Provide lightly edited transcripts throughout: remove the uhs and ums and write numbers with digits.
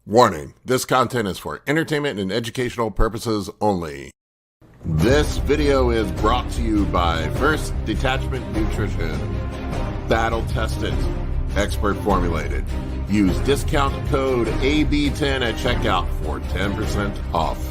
Warning, this content is for entertainment and educational purposes only. This video is brought to you by First Detachment Nutrition. Battle tested, expert formulated. Use discount code AB10 at checkout for 10% off.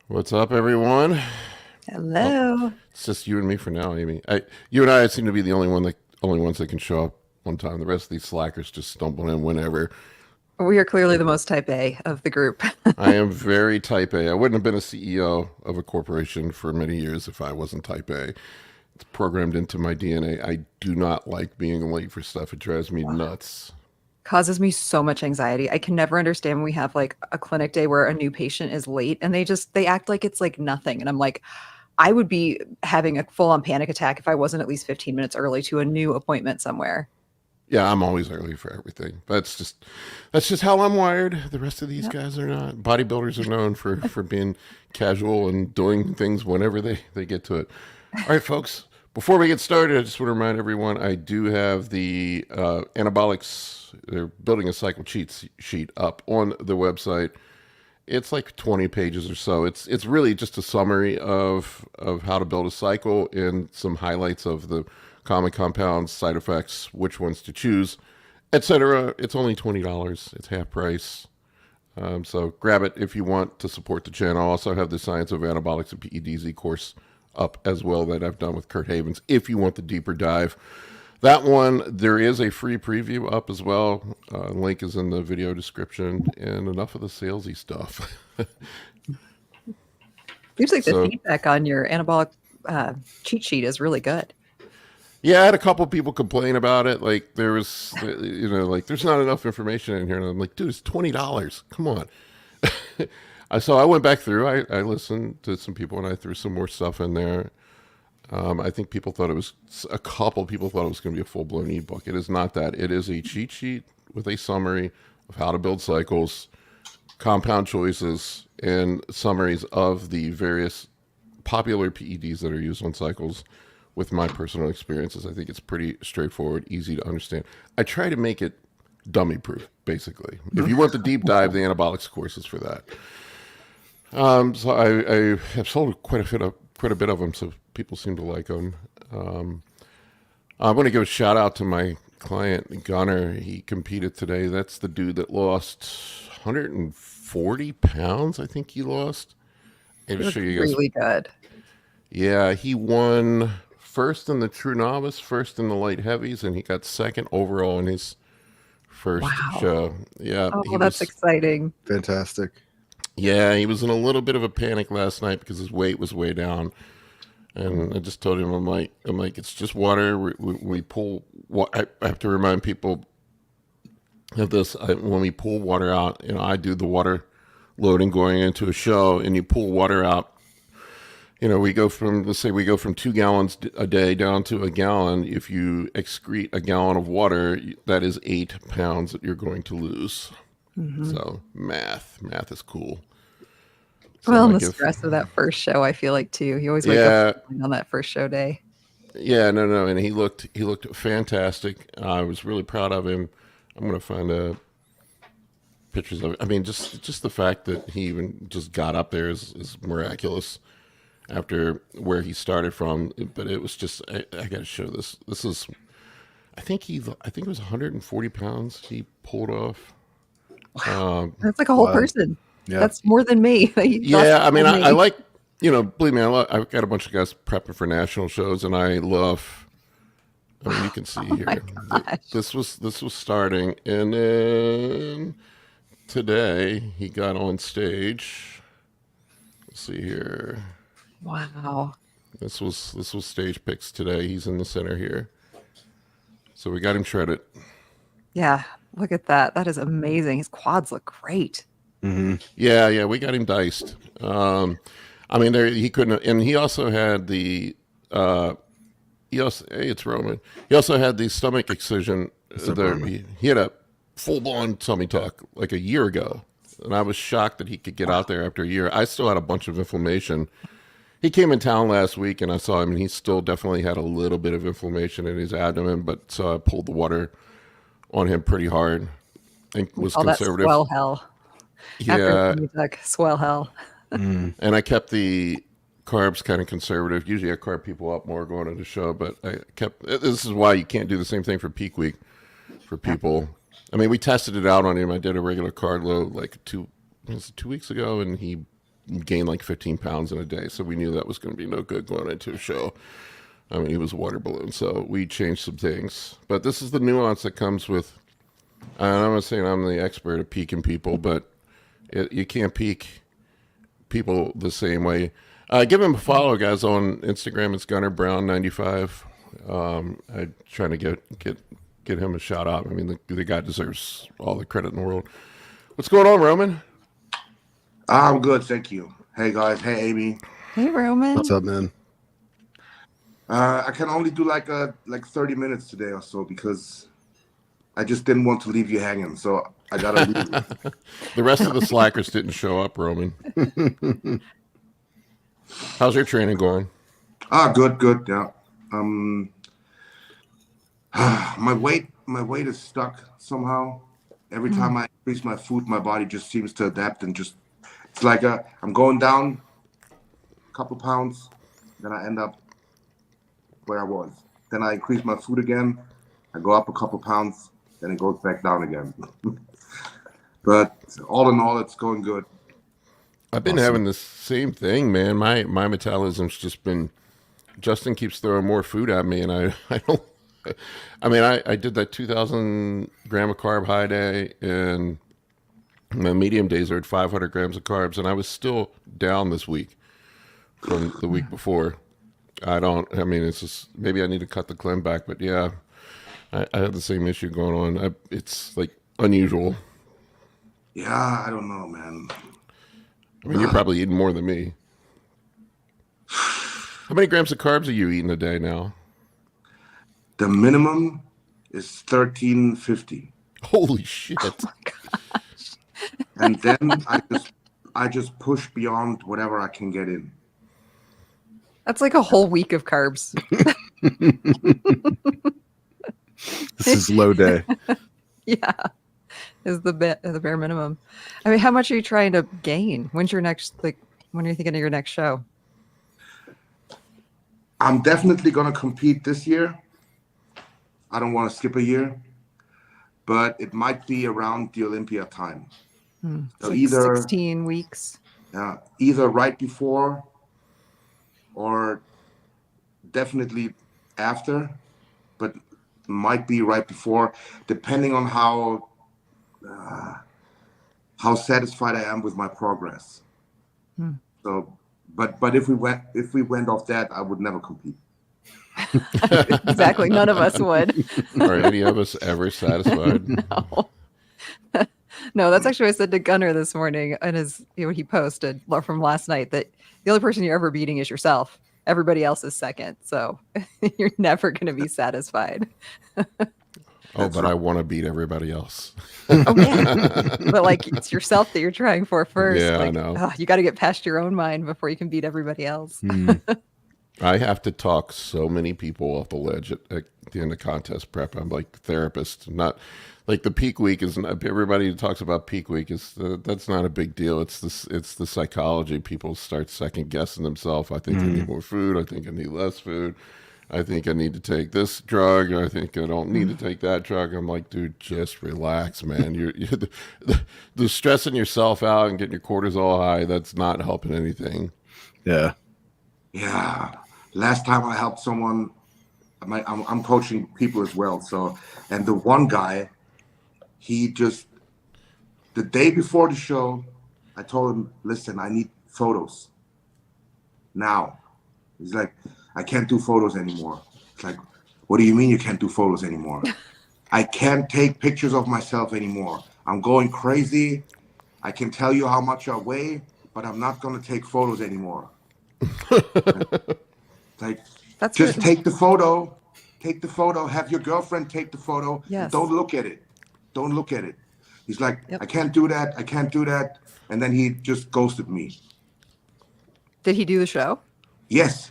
What's up, everyone? Hello. Oh, it's just you and me for now, Amy. You and I seem to be the only ones that can show up one time. The rest of these slackers just stumble in whenever. We are clearly the most type A of the group. I am very type A. I wouldn't have been a CEO of a corporation for many years if I wasn't type A. It's programmed into my DNA. I do not like being late for stuff. It drives me nuts. Causes me so much anxiety. I can never understand when we have like a clinic day where a new patient is late and they act like it's like nothing. And I'm like, I would be having a full-on panic attack if I wasn't at least 15 minutes early to a new appointment somewhere. Yeah, I'm always early for everything. That's just how I'm wired. The rest of these guys are not. Bodybuilders are known for being casual and doing things whenever they get to it. All right, folks. Before we get started, I just want to remind everyone I do have the Anabolics. They're building a cycle cheat sheet up on the website. It's like 20 pages or so. It's really just a summary of how to build a cycle and some highlights of the common compounds, side effects, which ones to choose, etc. It's only $20. It's half price. So grab it if you want to support the channel. I also have the Science of Anabolics and PEDs eCourse up as well that I've done with Kurt Havens if you want the deeper dive. That one, there is a free preview up as well. Link is in the video description. And enough of the salesy stuff. Seems like the feedback on your anabolic cheat sheet is really good. Yeah, I had a couple people complain about it. Like there was, like there's not enough information in here. And I'm like, dude, it's $20. Come on. So I went back through. I listened to some people and I threw some more stuff in there. I think a couple people thought it was going to be a full-blown ebook. It is not that. It is a cheat sheet with a summary of how to build cycles, compound choices, and summaries of the various popular PEDs that are used on cycles with my personal experiences. I think it's pretty straightforward, easy to understand. I try to make it dummy-proof, basically. If you want the deep dive, the Anabolics course is for that. So I have sold quite a bit of them, so people seem to like them. I want to give a shout out to my client, Gunnar. He competed today. That's the dude that lost 140 pounds, I think he lost. It was really good. Yeah, he won first in the true novice, first in the light heavies, and he got second overall in his first show. Yeah. Oh, that's exciting. Fantastic. Yeah, he was in a little bit of a panic last night because his weight was way down. And I just told him, I'm like, it's just water. We pull. I have to remind people of this. When we pull water out, I do the water loading going into a show, and you pull water out. We go from 2 gallons a day down to a gallon. If you excrete a gallon of water, that is 8 pounds that you're going to lose. Mm-hmm. So math is cool. So well, and the stress of that first show, I feel like too. He always wakes up on that first show day. Yeah, no, and he looked fantastic. I was really proud of him. I'm gonna find pictures of it. I mean, just the fact that he even just got up there is miraculous after where he started from. But it was just I got to show this. This is I think it was 140 pounds he pulled off. Wow. That's like a whole person. Yeah. That's more than me. Yeah, I mean, I like, believe me, I've got a bunch of guys prepping for national shows, and I love. I mean, you can see here. This was starting, and then today he got on stage. Let's see here. Wow. This was stage pics today. He's in the center here. So we got him shredded. Yeah. Look at that. That is amazing. His quads look great. Mm-hmm. Yeah, we got him diced. I mean, he couldn't, and he also had the Hey, it's Roman. He also had the stomach excision. He had a full-blown tummy tuck like a year ago, and I was shocked that he could get out there after a year. I still had a bunch of inflammation. He came in town last week, and I saw him, and he still definitely had a little bit of inflammation in his abdomen, but so I pulled the water on him pretty hard and was conservative. That swell hell. Yeah. After the tuck, swell hell. And I kept the carbs kind of conservative. Usually I carb people up more going into the show, but I kept, this is why you can't do the same thing for peak week for people. I mean, we tested it out on him. I did a regular carb load like 2 weeks ago, and he gained like 15 pounds in a day. So we knew that was going to be no good going into a show. I mean, he was a water balloon. So we changed some things. But this is the nuance that comes with, I'm not saying I'm the expert at peaking people, but you can't peak people the same way. Give him a follow, guys, on Instagram. It's Gunnar Brown 95. I'm trying to get him a shout out. I mean, the guy deserves all the credit in the world. What's going on, Roman? I'm good, thank you. Hey guys, hey Amy. Hey Roman. What's up, man? I can only do like 30 minutes today or so because I just didn't want to leave you hanging, so I gotta leave. The rest of the slackers didn't show up, Roman. How's your training going? Good, yeah. My weight is stuck somehow. Every time I increase my food, my body just seems to adapt and just, it's like I'm going down a couple pounds, then I end up where I was. Then I increase my food again, I go up a couple pounds, then it goes back down again. But all in all, it's going good. I've been having the same thing, man. My metabolism's just been, Justin keeps throwing more food at me, and I don't, I mean, I did that 2,000 gram of carb high day, and my medium days are at 500 grams of carbs, and I was still down this week from the week before. I mean, it's just, maybe I need to cut the cleanse back, but yeah, I have the same issue going on. It's like unusual. Yeah, I don't know, man. I mean, you're probably eating more than me. How many grams of carbs are you eating a day now? The minimum is 1350. Holy shit. Oh my gosh. And then I just push beyond whatever I can get in. That's like a whole week of carbs. This is low day. Yeah. Is the bare minimum. I mean, how much are you trying to gain? When's your next, when are you thinking of your next show? I'm definitely going to compete this year. I don't want to skip a year, but it might be around the Olympia time. So like either 16 weeks. Either right before or definitely after, but might be right before, depending on how satisfied I am with my progress. So, but if we went off that, I would never compete. Exactly. None of us would. Are any of us ever satisfied? No. No, that's actually what I said to Gunnar this morning, and he posted from last night that the only person you're ever beating is yourself. Everybody else is second, so you're never going to be satisfied. Oh, but I want to beat everybody else. Oh yeah, but it's yourself that you're trying for first. Yeah, I know. You got to get past your own mind before you can beat everybody else. I have to talk so many people off the ledge at the end of contest prep. I'm like therapist, not like the peak week is not, everybody who talks about peak week that's not a big deal. It's the psychology. People start second guessing themselves. I think I need more food. I think I need less food. I think I need to take this drug. I think I don't need to take that drug. I'm like, dude, just relax, man. You're the stressing yourself out and getting your cortisol high. That's not helping anything. Yeah. Yeah. Last time I helped someone, I'm coaching people as well. So, and the one guy, he just, the day before the show, I told him, listen, I need photos now. He's like, I can't do photos anymore. It's like, what do you mean you can't do photos anymore? I can't take pictures of myself anymore. I'm going crazy. I can tell you how much I weigh, but I'm not going to take photos anymore. Like, That's Just good. take the photo. Take the photo. Have your girlfriend take the photo. And Yes. don't look at it. Don't look at it. He's like, Yep. I can't do that. I can't do that. And then he just ghosted me. Did he do the show? Yes,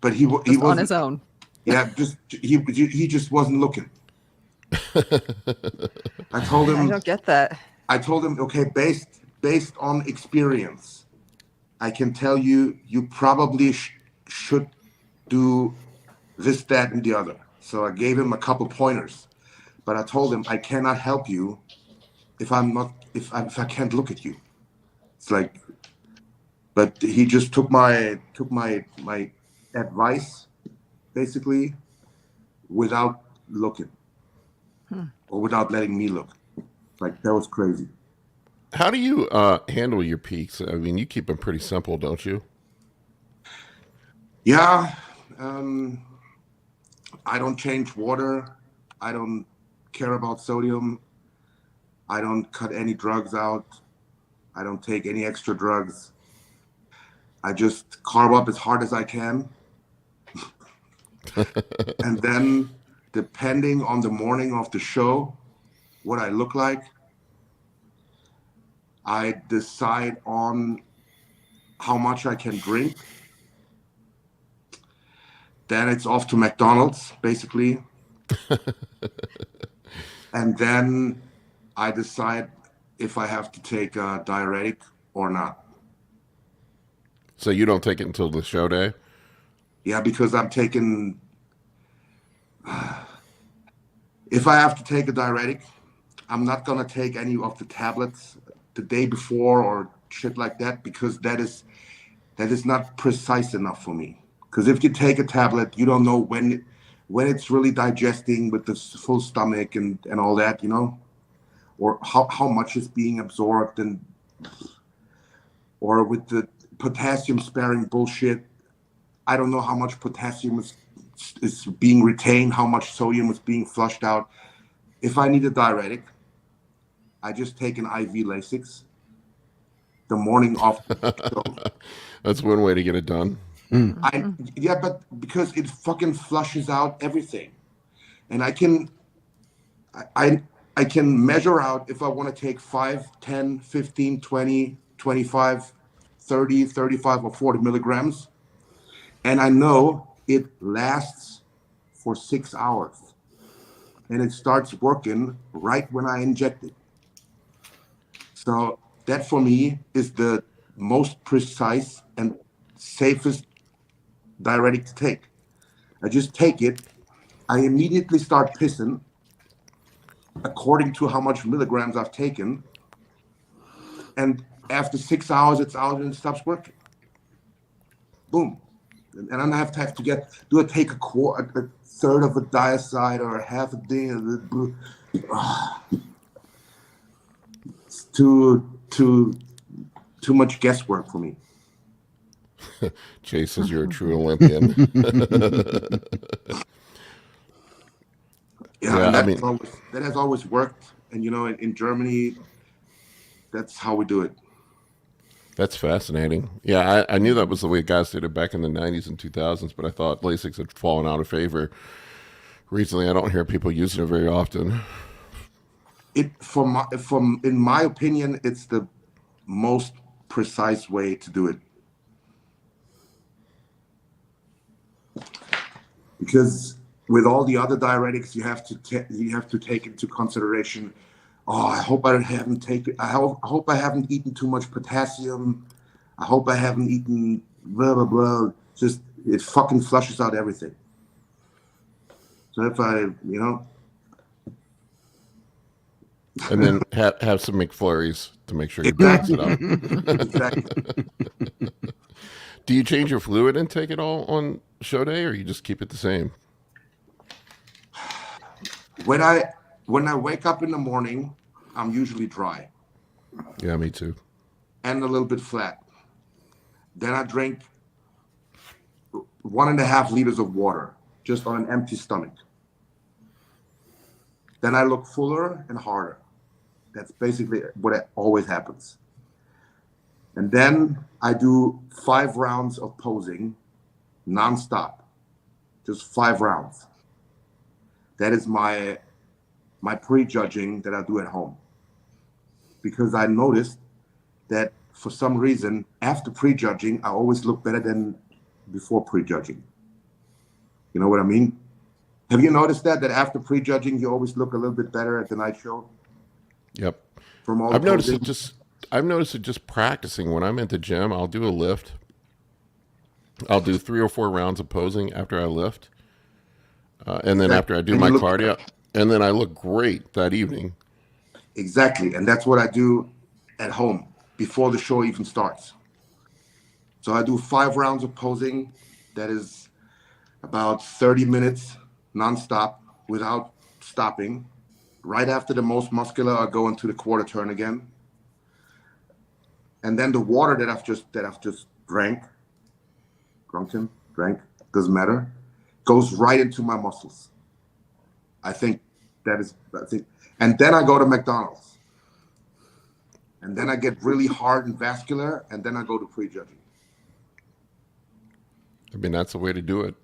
but he Just on wasn't. his own. Yeah, just he just wasn't looking. I told I him. don't get that. I told him, okay, based on experience, I can tell you, you probably should do this, that, and the other. So I gave him a couple pointers, but I told him I cannot help you if I can't look at you. It's like, but he just took my advice basically without looking or without letting me look. Like, that was crazy. How do you handle your peaks? I mean, you keep them pretty simple, don't you? Yeah, I don't change water. I don't care about sodium. I don't cut any drugs out. I don't take any extra drugs. I just carb up as hard as I can. And then, depending on the morning of the show, what I look like, I decide on how much I can drink. Then it's off to McDonald's, basically. And then I decide if I have to take a diuretic or not. So you don't take it until the show day? Yeah, because I'm taking... if I have to take a diuretic, I'm not going to take any of the tablets the day before or shit like that, because that is not precise enough for me. Because if you take a tablet, you don't know when it's really digesting with the full stomach and all that, you know, or how much is being absorbed, and or with the potassium sparing bullshit. I don't know how much potassium is being retained, how much sodium is being flushed out. If I need a diuretic, I just take an IV Lasix the morning of the show. That's one way to get it done. Yeah, but because it fucking flushes out everything. And I can measure out if I want to take 5, 10, 15, 20, 25, 30, 35, or 40 milligrams. And I know it lasts for 6 hours. And it starts working right when I inject it. So that for me is the most precise and safest diuretic to take. I just take it. I immediately start pissing according to how much milligrams I've taken. And after 6 hours, it's out and it stops working. Boom. And I don't have to take a third of a diazide or a half a thing. It's too much guesswork for me. Chase says you're a true Olympian. Yeah, that has always worked. And, you know, in Germany, that's how we do it. That's fascinating. Yeah, I knew that was the way guys did it back in the 90s and 2000s, but I thought Lasix had fallen out of favor. Recently, I don't hear people using it very often. In my opinion, it's the most precise way to do it. Because with all the other diuretics, you have to take into consideration. Oh, I hope I haven't eaten too much potassium. I hope I haven't eaten blah blah blah. Just it fucking flushes out everything. So if I, you know. And then have some McFlurries to make sure you balance it out. Exactly. Do you change your fluid intake at all on show day, or you just keep it the same? When I wake up in the morning, I'm usually dry. Yeah, me too. And a little bit flat. Then I drink 1.5 liters of water, just on an empty stomach. Then I look fuller and harder. That's basically what always happens. And then I do 5 rounds of posing nonstop. just 5 rounds. That is my pre-judging that I do at home. Because I noticed that for some reason, after pre-judging, I always look better than before pre-judging. You know what I mean? Have you noticed that after pre-judging, you always look a little bit better at the night show? Yep. From all I've noticed posing? I've noticed it just practicing. When I'm at the gym, I'll do a lift. I'll do 3 or 4 rounds of posing after I lift. And then after I do my cardio, and then I look great that evening. Exactly. And that's what I do at home before the show even starts. So I do 5 rounds of posing. That is about 30 minutes nonstop without stopping. Right after the most muscular, I go into the quarter turn again. And then the water that I've just drank, doesn't matter, goes right into my muscles. I think, and then I go to McDonald's. And then I get really hard and vascular, and then I go to pre-judging. I mean, that's the way to do it.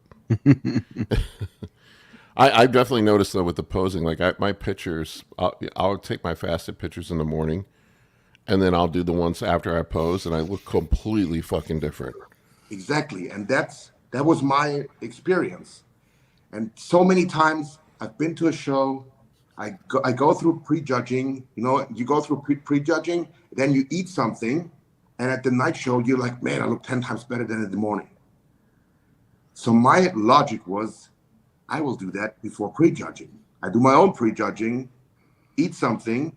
I've definitely noticed, though, with the posing, like my pictures, I'll take my fasted pictures in the morning, and then I'll do the ones after I pose, and I look completely fucking different. Exactly. And that was my experience. And so many times I've been to a show, I go through pre-judging, you go through pre-judging, then you eat something, and at the night show, you're like, man, I look 10 times better than in the morning. So my logic was, I will do that before pre-judging. I do my own pre-judging, eat something,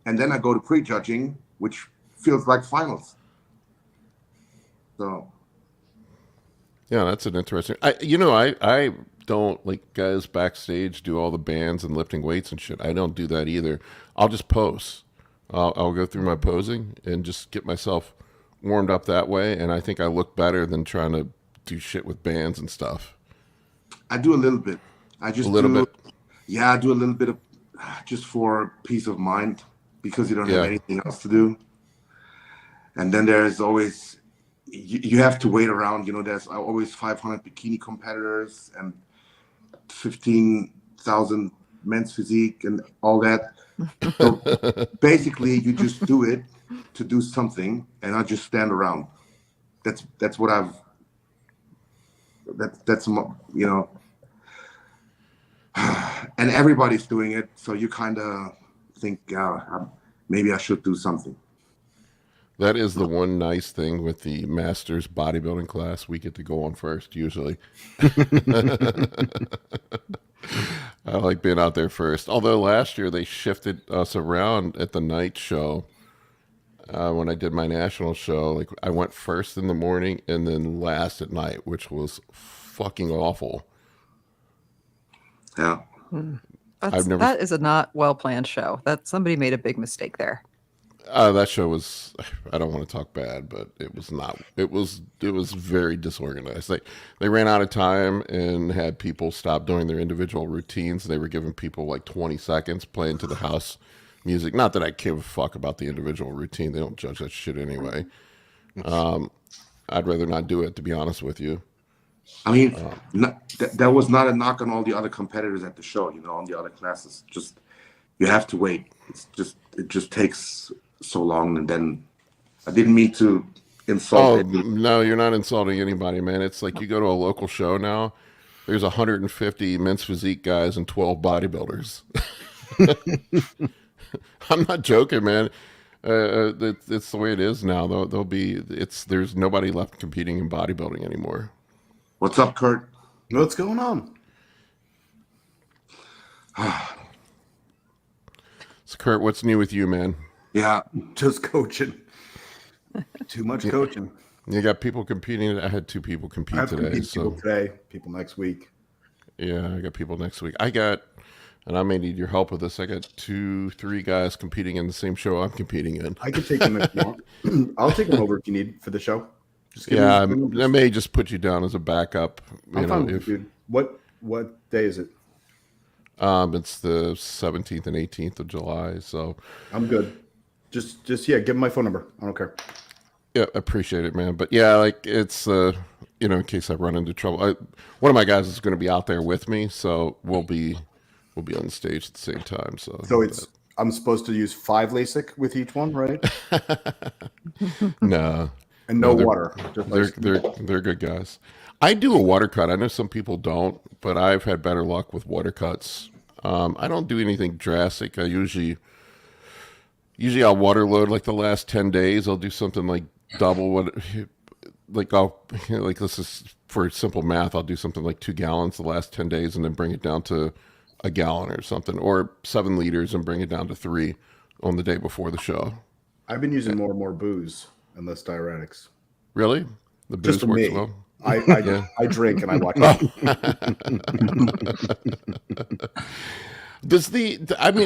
and then I go to pre-judging, which feels like finals. So. Yeah, that's an interesting. I don't, like, guys backstage do all the bands and lifting weights and shit. I don't do that either. I'll just pose. I'll go through my posing and just get myself warmed up that way, and I think I look better than trying to do shit with bands and stuff. I do a little bit. I do a little bit of just for peace of mind, because you don't have anything else to do. And then there's always, you have to wait around, there's always 500 bikini competitors and 15,000 men's physique and all that. So basically you just do it to do something, and I just stand around. That's what I've, and everybody's doing it. So you kind of think, maybe I should do something. That is the one nice thing with the Masters bodybuilding class. We get to go on first, usually. I like being out there first. Although last year they shifted us around at the night show. When I did my national show, like, I went first in the morning and then last at night, which was fucking awful. Yeah. That is a not well-planned show. That somebody made a big mistake there. That show was, I don't want to talk bad, but it was not, it was very disorganized. They ran out of time and had people stop doing their individual routines. They were giving people like 20 seconds playing to the house music. Not that I give a fuck about the individual routine. They don't judge that shit anyway. I'd rather not do it, to be honest with you. I mean, that was not a knock on all the other competitors at the show, on the other classes. Just, you have to wait. It just takes so long. And then I didn't mean to insult. No, you're not insulting anybody, man. It's like you go to a local show now, there's 150 men's physique guys and 12 bodybuilders. I'm not joking, man. It's the way it is now. There's nobody left competing in bodybuilding anymore. What's up, Kurt? What's going on? So, Kurt, what's new with you, man? Yeah, just coaching. Too much coaching. You got people competing. I had 2 people compete today. People today, people next week. Yeah, I got people next week. And I may need your help with this. I got 2-3 guys competing in the same show I'm competing in. I can take them if you want. I'll take them over if you need for the show. I may just put you down as a backup. Dude. What day is it? It's the 17th and 18th of July. So I'm good. Just give me my phone number. I don't care. Yeah, appreciate it, man. But yeah, like it's in case I run into trouble. One of my guys is going to be out there with me, so we'll be on stage at the same time. So I'm supposed to use 5 Lasix with each one, right? No. And no water. They're good guys. I do a water cut. I know some people don't, but I've had better luck with water cuts. I don't do anything drastic. I usually I'll water load like the last 10 days. I'll do something like double what, like this is for simple math. I'll do something like 2 gallons the last 10 days and then bring it down to a gallon or something, or 7 liters and bring it down to 3 on the day before the show. I've been using more and more booze and less diuretics. Really? The booze works well? I drink and I watch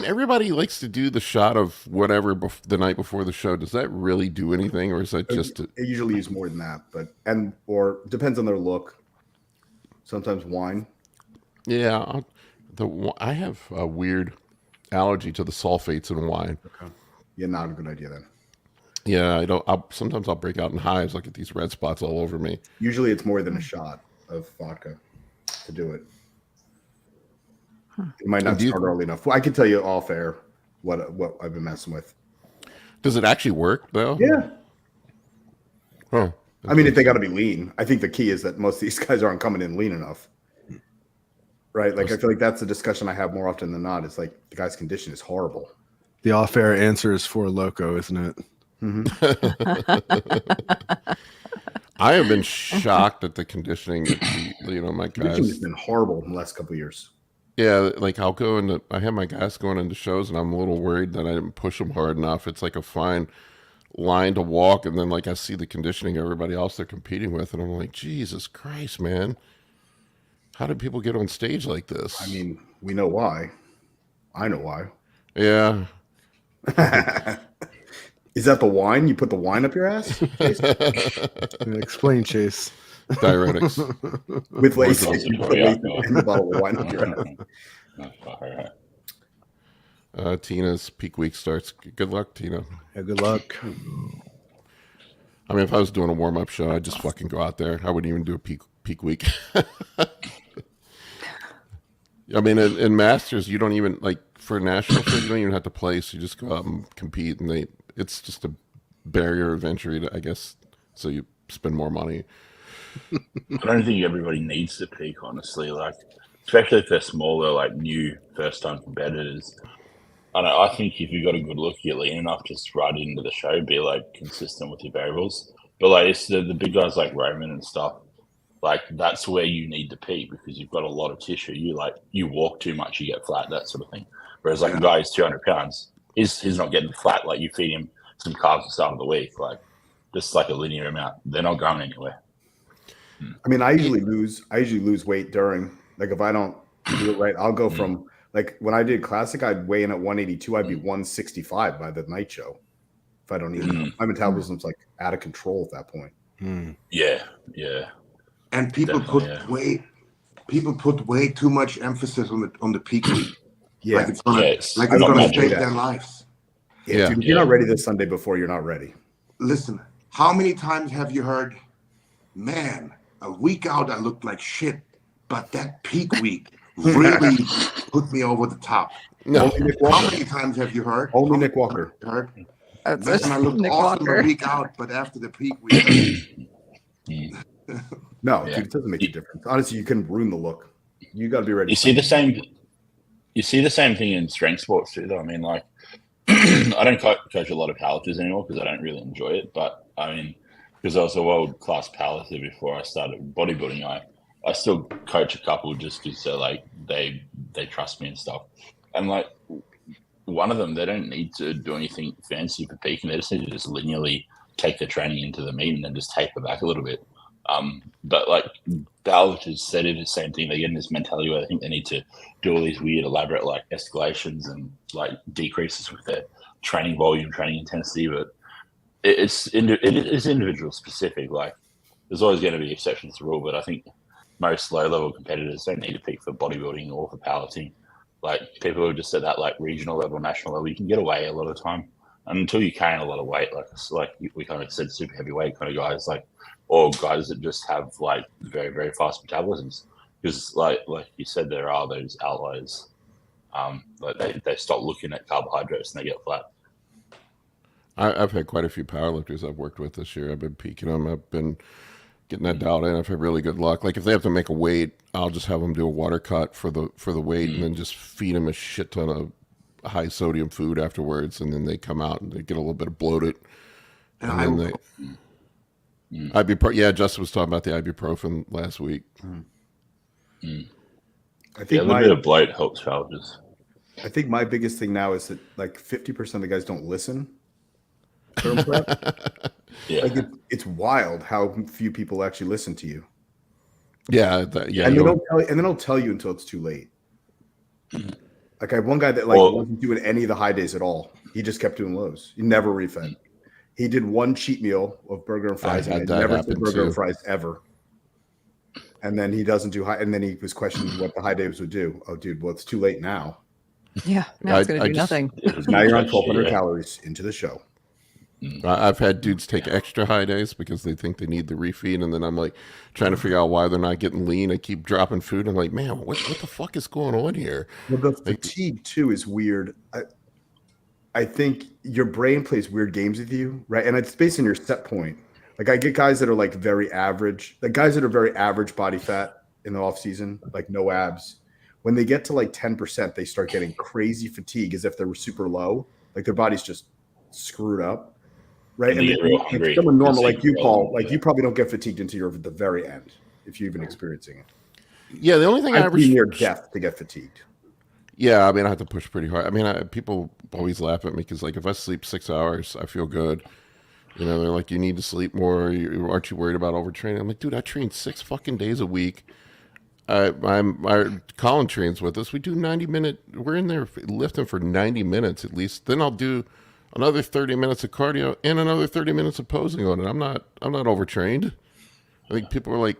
everybody likes to do the shot of whatever the night before the show. Does that really do anything, or is that just They usually use more than that, or depends on their look. Sometimes wine. Yeah, I have a weird allergy to the sulfates in wine. Okay. Yeah, not a good idea then. Yeah, sometimes I'll break out in hives. I'll get these red spots all over me. Usually it's more than a shot of vodka to do it. It might not start early enough. Well, I can tell you off air what I've been messing with. Does it actually work though? Yeah. Huh. I mean, if they got to be lean. I think the key is that most of these guys aren't coming in lean enough. Right? Like, I feel like that's the discussion I have more often than not. It's like the guy's condition is horrible. The off-air answer is for Loco, isn't it? Mm-hmm. I have been shocked at the conditioning. My guys has been horrible in the last couple of years. Yeah, like I have my guys going into shows, and I'm a little worried that I didn't push them hard enough. It's like a fine line to walk, and then like I see the conditioning everybody else they're competing with, and I'm like, Jesus Christ, man. How did people get on stage like this? I mean, we know why. I know why. Yeah. Is that the wine? You put the wine up your ass? Explain, Chase. Diuretics. With Lasix, you put Lasix in the bottle of wine up your ass. Tina's peak week starts. Good luck, Tina. Yeah, good luck. I mean, if I was doing a warm-up show, I'd just fucking go out there. I wouldn't even do a peak week. I mean, in Masters, you don't even, like, for national shows, you don't even have to place. You just go out and compete, and it's just a barrier of entry, I guess, so you spend more money. I don't think everybody needs to peak, honestly. Like, especially if they're smaller, like new first-time competitors. I think if you've got a good look, you're lean enough, just right into the show, be like consistent with your variables. But like it's the big guys like Roman and stuff. Like that's where you need to peak because you've got a lot of tissue. You walk too much, you get flat, that sort of thing. Whereas like a guy who's 200 pounds, he's not getting flat. Like you feed him some carbs at the start of the week, like just like a linear amount. They're not going anywhere. I mean, I usually lose weight during, like if I don't do it right, I'll go from like when I did classic, I'd weigh in at 182, I'd be 165 by the night show. If I don't eat, my metabolism's like out of control at that point. Yeah. And people put way too much emphasis on the peak week. Yeah. Like it's gonna save their lives. Yeah. Dude, if you're not ready this Sunday before, you're not ready. Listen, how many times have you heard, man, a week out I looked like shit, but that peak week really put me over the top? No. How many times have you heard? Only Nick Walker. Heard? That's Man, I looked Nick awesome Walker. a week out, but after the peak week. No, dude, it doesn't make a difference. Honestly, you can ruin the look. You got to be ready. You see the same thing in strength sports too, though. I mean, like, I don't coach a lot of powerlifters anymore because I don't really enjoy it. But I mean, because I was a world-class powerlifter before I started bodybuilding, I still coach a couple just because they trust me and stuff. And like one of them, they don't need to do anything fancy for peaking. They just need to just linearly take the training into the meet and then just taper back a little bit. But like powerlifters said it the same thing. They get in this mentality where they think they need to do all these weird, elaborate like escalations and like decreases with their training volume, training intensity. But it is individual specific. Like there's always going to be exceptions to the rule, but I think most low-level competitors don't need to peak for bodybuilding or for powerlifting. Like people who are just at that like regional level, national level, you can get away a lot of the time. And until you carry a lot of weight, we kind of said, super heavyweight kind of guys, like, or guys that just have like very, very fast metabolisms, because like you said, there are those outliers. Like they stop looking at carbohydrates and they get flat. I've had quite a few powerlifters I've worked with this year. I've been peaking them. I've been getting that dialed in. I've had really good luck. Like if they have to make a weight, I'll just have them do a water cut for the weight, and then just feed them a shit ton of high sodium food afterwards, and then they come out and they get a little bit of bloated. And then yeah, Justin was talking about the ibuprofen last week. I think a little bit of bloat helps challenges. I think my biggest thing now is that like 50% of the guys don't listen during prep. Yeah. Like it's wild how few people actually listen to you. Yeah, And they don't tell you until it's too late. Like I have one guy that wasn't doing any of the high days at all. He just kept doing lows. He never refed. He did one cheat meal of burger and fries, and never did burger and fries ever. And then he doesn't do high, and then he was questioning what the high days would do. Oh, dude, well, it's too late now. Yeah, now it's going to do nothing. Now you're on 1,200 calories into the show. I've had dudes take extra high days because they think they need the refeed, and then I'm like trying to figure out why they're not getting lean. I keep dropping food. I'm like, man, what the fuck is going on here? Well, the fatigue too is weird. I think your brain plays weird games with you, right? And it's based on your set point. Like I get guys that are like very average, like guys that are very average body fat in the off season, like no abs. When they get to like 10%, they start getting crazy fatigue as if they were super low, like their body's just screwed up, right? And like someone normal like you, Paul, like you probably don't get fatigued until you're at the very end, if you're even experiencing it. Yeah, the only thing I'd be near death to get fatigued. Yeah, I mean, I have to push pretty hard. I mean, people always laugh at me because, like, if I sleep 6 hours, I feel good. You know, they're like, you need to sleep more. Aren't you worried about overtraining? I'm like, dude, I train 6 fucking days a week. Colin trains with us. We do 90-minute. We're in there lifting for 90 minutes at least. Then I'll do another 30 minutes of cardio and another 30 minutes of posing on it. I'm not overtrained. I think people are like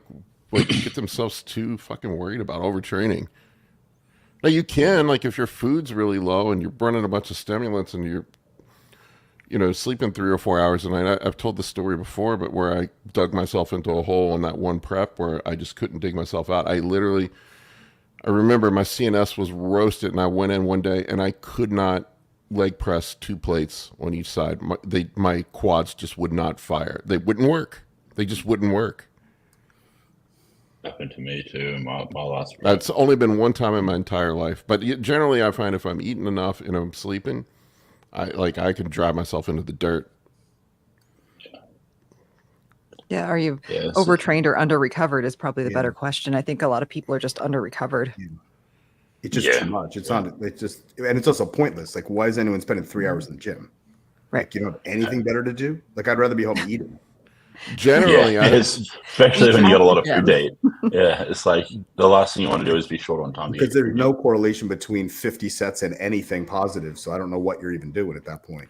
get themselves too fucking worried about overtraining. Now you can, like, if your food's really low and you're burning a bunch of stimulants and you're, sleeping 3 or 4 hours a night. I've told the story before, but where I dug myself into a hole on that one prep where I just couldn't dig myself out. I remember my CNS was roasted, and I went in one day and I could not leg press 2 plates on each side. My quads just would not fire. They wouldn't work. They just wouldn't work. Happened to me too in my last prep. That's only been one time in my entire life. But generally I find if I'm eating enough and I'm sleeping, I can drive myself into the dirt. Yeah, are you overtrained or under recovered is probably the better question. I think a lot of people are just under recovered. It's just too much. It's not. It's just, and it's also pointless. Like, why is anyone spending 3 hours in the gym? Right. Like, you don't have anything better to do. Like, I'd rather be home eating. Generally, especially when you got a lot of food to eat. Yeah, it's like the last thing you want to do is be short on time. Because there's no correlation between 50 sets and anything positive. So I don't know what you're even doing at that point.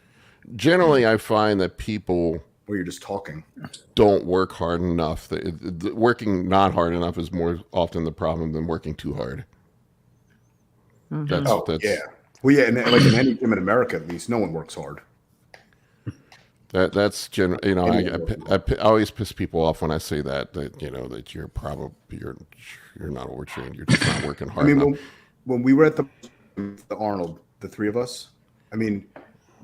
Generally, I find that people, where you're just talking, don't work hard enough. Working not hard enough is more often the problem than working too hard. Mm-hmm. Yeah. Well, yeah, and like in any gym in America, at least, no one works hard. That's general. I always piss people off when I say that that you're not overtrained. You're just not working hard. I mean, when we were at the Arnold, the 3 of us, I mean,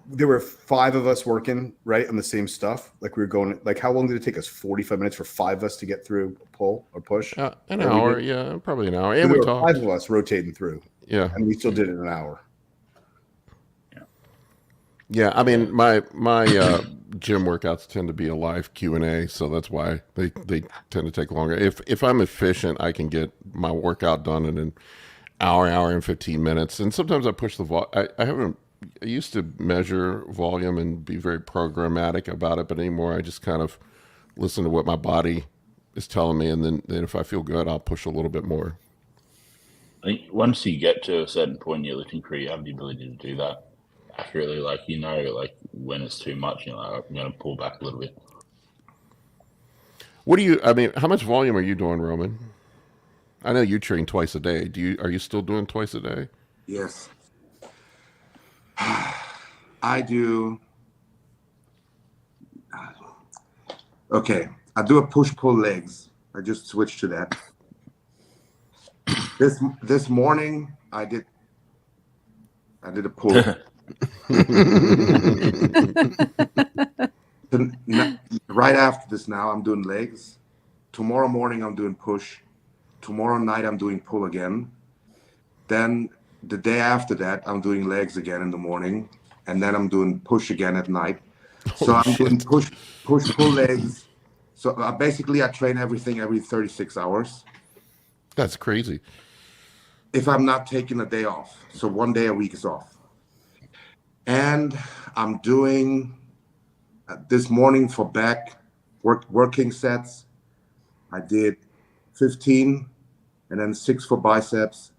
there were 5 of us working right on the same stuff. Like we were going. Like, how long did it take us? 45 minutes for 5 of us to get through pull or push. An hour, yeah, probably an hour. And we talked. 5 of us rotating through. Yeah, and we still did it in an hour. Yeah, I mean, my gym workouts tend to be a live Q&A, so that's why they tend to take longer. If I'm efficient, I can get my workout done in an hour and 15 minutes. And sometimes I push the volume. I used to measure volume and be very programmatic about it, but anymore I just kind of listen to what my body is telling me, and then if I feel good, I'll push a little bit more. I think once you get to a certain point in your lifting career, you have the ability to do that accurately. Like, when it's too much, I'm going to pull back a little bit. How much volume are you doing, Roman? I know you train twice a day. Are you still doing twice a day? Yes. I do Okay, I do a push-pull legs. I just switched to that. This morning I did a pull. Right after this now I'm doing legs. Tomorrow morning I'm doing push. Tomorrow night I'm doing pull again. Then the day after that I'm doing legs again in the morning, and then I'm doing push again at night. So I'm doing push, pull legs. So basically I train everything every 36 hours. That's crazy. If I'm not taking a day off. So 1 day a week is off. And I'm doing this morning for back working sets. I did 15 and then 6 for biceps.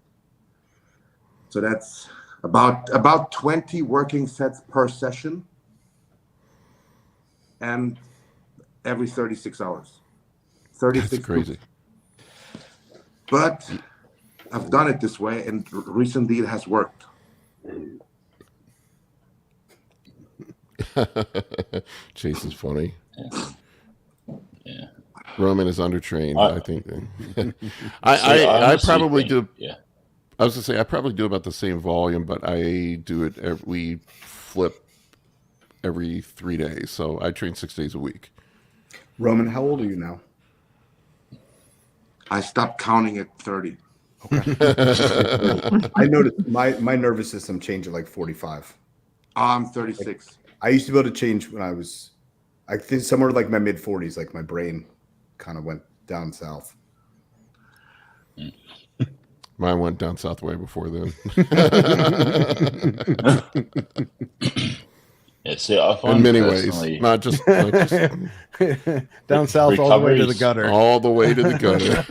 So that's about 20 working sets per session, and every 36 hours. 36. That's crazy. But I've done it this way, and recently it has worked. Chase is funny. Yeah. Roman is undertrained. I think. I I probably do. Yeah. I was gonna say I probably do about the same volume, but I do it. We flip every 3 days, so I train 6 days a week. Roman, how old are you now? I stopped counting at 30. Okay. I noticed my nervous system changed at like 45. I'm 36. I used to be able to change when I was, I think somewhere like my mid 40s, like my brain kind of went down south. Mine went down south way before then. Yeah, see, I find In many personally, ways, not just Down south all the way to the recovery's- gutter. all the way to the gutter.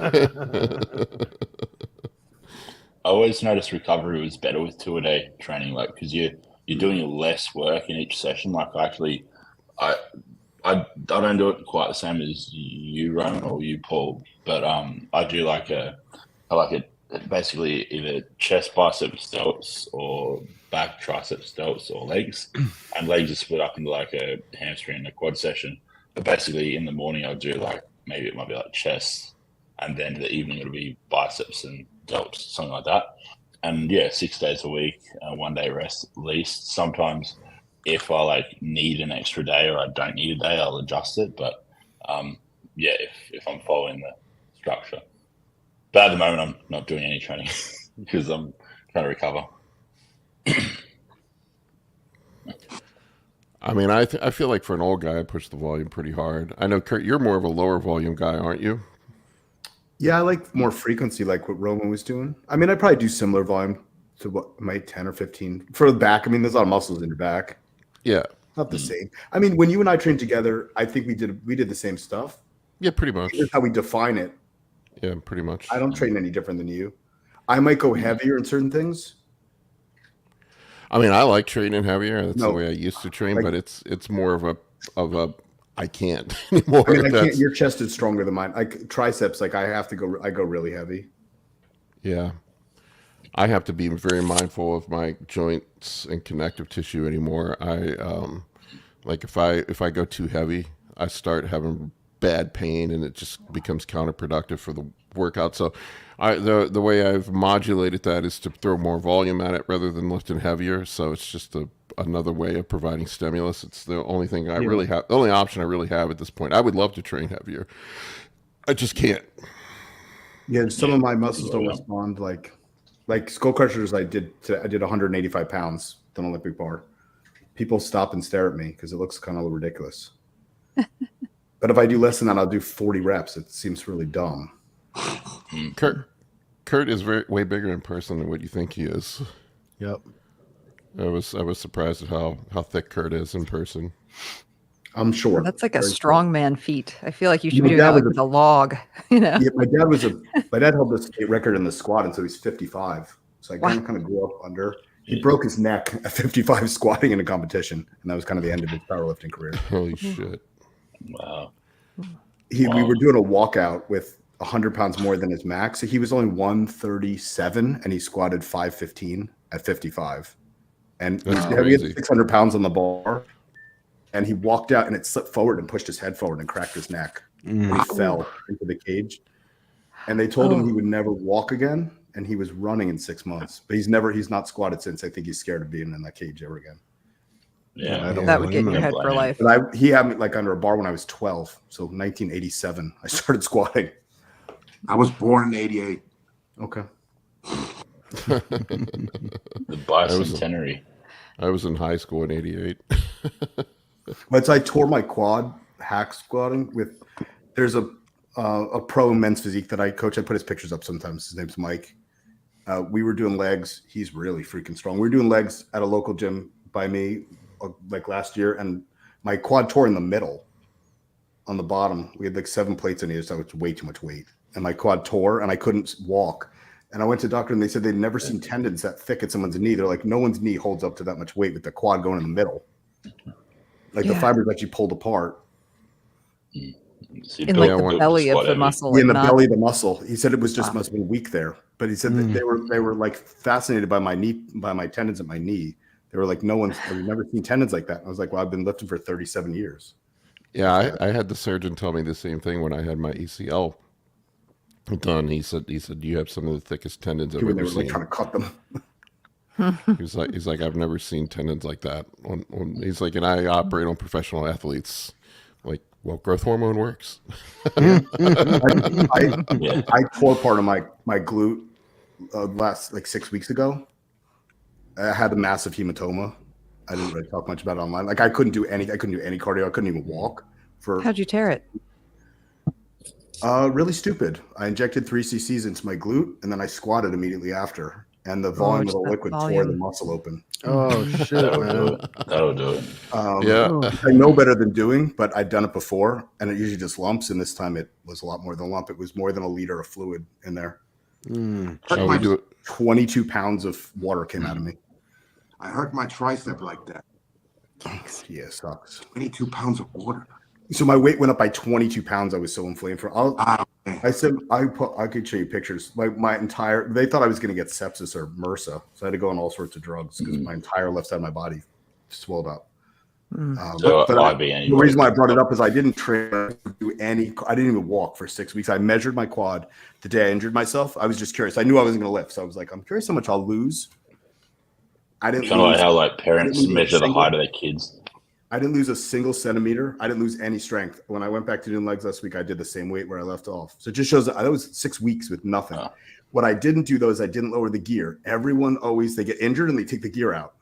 I always noticed recovery was better with 2-a-day training, like because you're doing less work in each session. Like I don't do it quite the same as you, Roman, or you, Paul, but I do I like it basically either chest, biceps, delts, or back, triceps, delts, or legs. And legs are split up into like a hamstring and a quad session. But basically in the morning I'll do maybe it might be like chest, and then in the evening it'll be biceps and delts, something like that. And yeah, 6 days a week, 1 day rest at least. Sometimes if I need an extra day or I don't need a day, I'll adjust it. But yeah, if I'm following the structure. But at the moment, I'm not doing any training because I'm trying to recover. I mean, I feel like for an old guy, I push the volume pretty hard. I know, Kurt, you're more of a lower volume guy, aren't you? Yeah, I like more frequency, like what Roman was doing. I mean, I'd probably do similar volume to what my 10 or 15 for the back. I mean, there's a lot of muscles in your back. Yeah. Not the same. I mean, when you and I trained together, I think we did the same stuff. Yeah, pretty much. Here's how we define it. Yeah, pretty much. I don't train any different than you. I might go heavier in certain things. I mean, I like training heavier. That's the No. way I used to train, Like- but it's more of a I can't anymore. I mean, I can't. That's- Your chest is stronger than mine. Like triceps, like I have to go. I go really heavy. Yeah. I have to be very mindful of my joints and connective tissue anymore. I like if I go too heavy, I start having bad pain and it just becomes counterproductive for the workout. So the way I've modulated that is to throw more volume at it rather than lifting heavier. So it's just another way of providing stimulus. It's the only thing I really have, the only option I really have at this point. I would love to train heavier. I just can't. Yeah, some of my muscles don't respond. Like skull crushers, I did 185 pounds, an Olympic bar. People stop and stare at me because it looks kind of ridiculous. But if I do less than that, I'll do 40 reps. It seems really dumb. Kurt is way bigger in person than what you think he is. Yep. I was surprised at how thick Kurt is in person. I'm sure. That's like a Very strongman feat. I feel like you should My be doing dad that was with a log, you know? Yeah, my dad held the state record in the squat until he's 55. So I kind of grew up under. He broke his neck at 55 squatting in a competition, and that was kind of the end of his powerlifting career. Holy shit. Wow. We were doing a walkout with 100 pounds more than his max. So he was only 137, and he squatted 515 at 55. And That's he had crazy. 600 pounds on the bar. and he walked out and it slipped forward and pushed his head forward and cracked his neck. And he fell into the cage. And they told him he would never walk again, and he was running in 6 months. But he's not squatted since. I think he's scared of being in that cage ever again. Yeah, That would get in your head for life. But he had me like under a bar when I was 12. So 1987, I started squatting. I was born in '88. Okay. The bicentenary. I was in high school in '88. But I tore my quad hack squatting with. There's a pro in men's physique that I coach. I put his pictures up sometimes. His name's Mike. We were doing legs. He's really freaking strong. We were doing legs at a local gym by me like last year, and my quad tore in the middle on the bottom. We had like 7 plates on either side, which was way too much weight. And my quad tore, and I couldn't walk. And I went to the doctor, and they said they'd never seen tendons that thick at someone's knee. They're like, no one's knee holds up to that much weight with the quad going in the middle. Like the fibers actually pulled apart. In like the belly of the muscle. In the belly of the muscle. He said it was just must have been weak there. But he said that they were like fascinated by my knee, by my tendons at my knee. They were like, we've never seen tendons like that. And I was like, well, I've been lifting for 37 years. Yeah, I had the surgeon tell me the same thing when I had my ACL done. He said you have some of the thickest tendons I've When ever they were seen. like trying to cut them. He's like I've never seen tendons like that. He's like, and I operate on professional athletes. Like, well, growth hormone works. I tore part of my glute last like 6 weeks ago. I had a massive hematoma. I didn't really talk much about it online. Like I couldn't do any cardio. I couldn't even walk. How'd you tear it? Really stupid. I injected 3 cc's into my glute, and then I squatted immediately after. And the volume of the liquid tore the muscle open. Oh shit, man! That'll do it. I know better than doing, but I'd done it before, and it usually just lumps. And this time, it was a lot more than a lump. It was more than a liter of fluid in there. How we do it? 22 pounds of water came out of me. I hurt my tricep like that. Yeah, sucks. 22 pounds of water. So my weight went up by 22 pounds. I was so inflamed. I said I could show you pictures. My entire, they thought I was going to get sepsis or MRSA, so I had to go on all sorts of drugs because my entire left side of my body swelled up. The reason why I brought it up is I didn't do any. I didn't even walk for 6 weeks. I measured my quad the day I injured myself. I was just curious. I knew I wasn't going to lift, so I was like, I'm curious how much I'll lose. I didn't. Kind of like how like parents measure the height of their kids. I didn't lose a single centimeter. I didn't lose any strength. When I went back to doing legs last week, I did the same weight where I left off. So it just shows that was 6 weeks with nothing. What I didn't do though is I didn't lower the gear. Everyone they get injured and they take the gear out.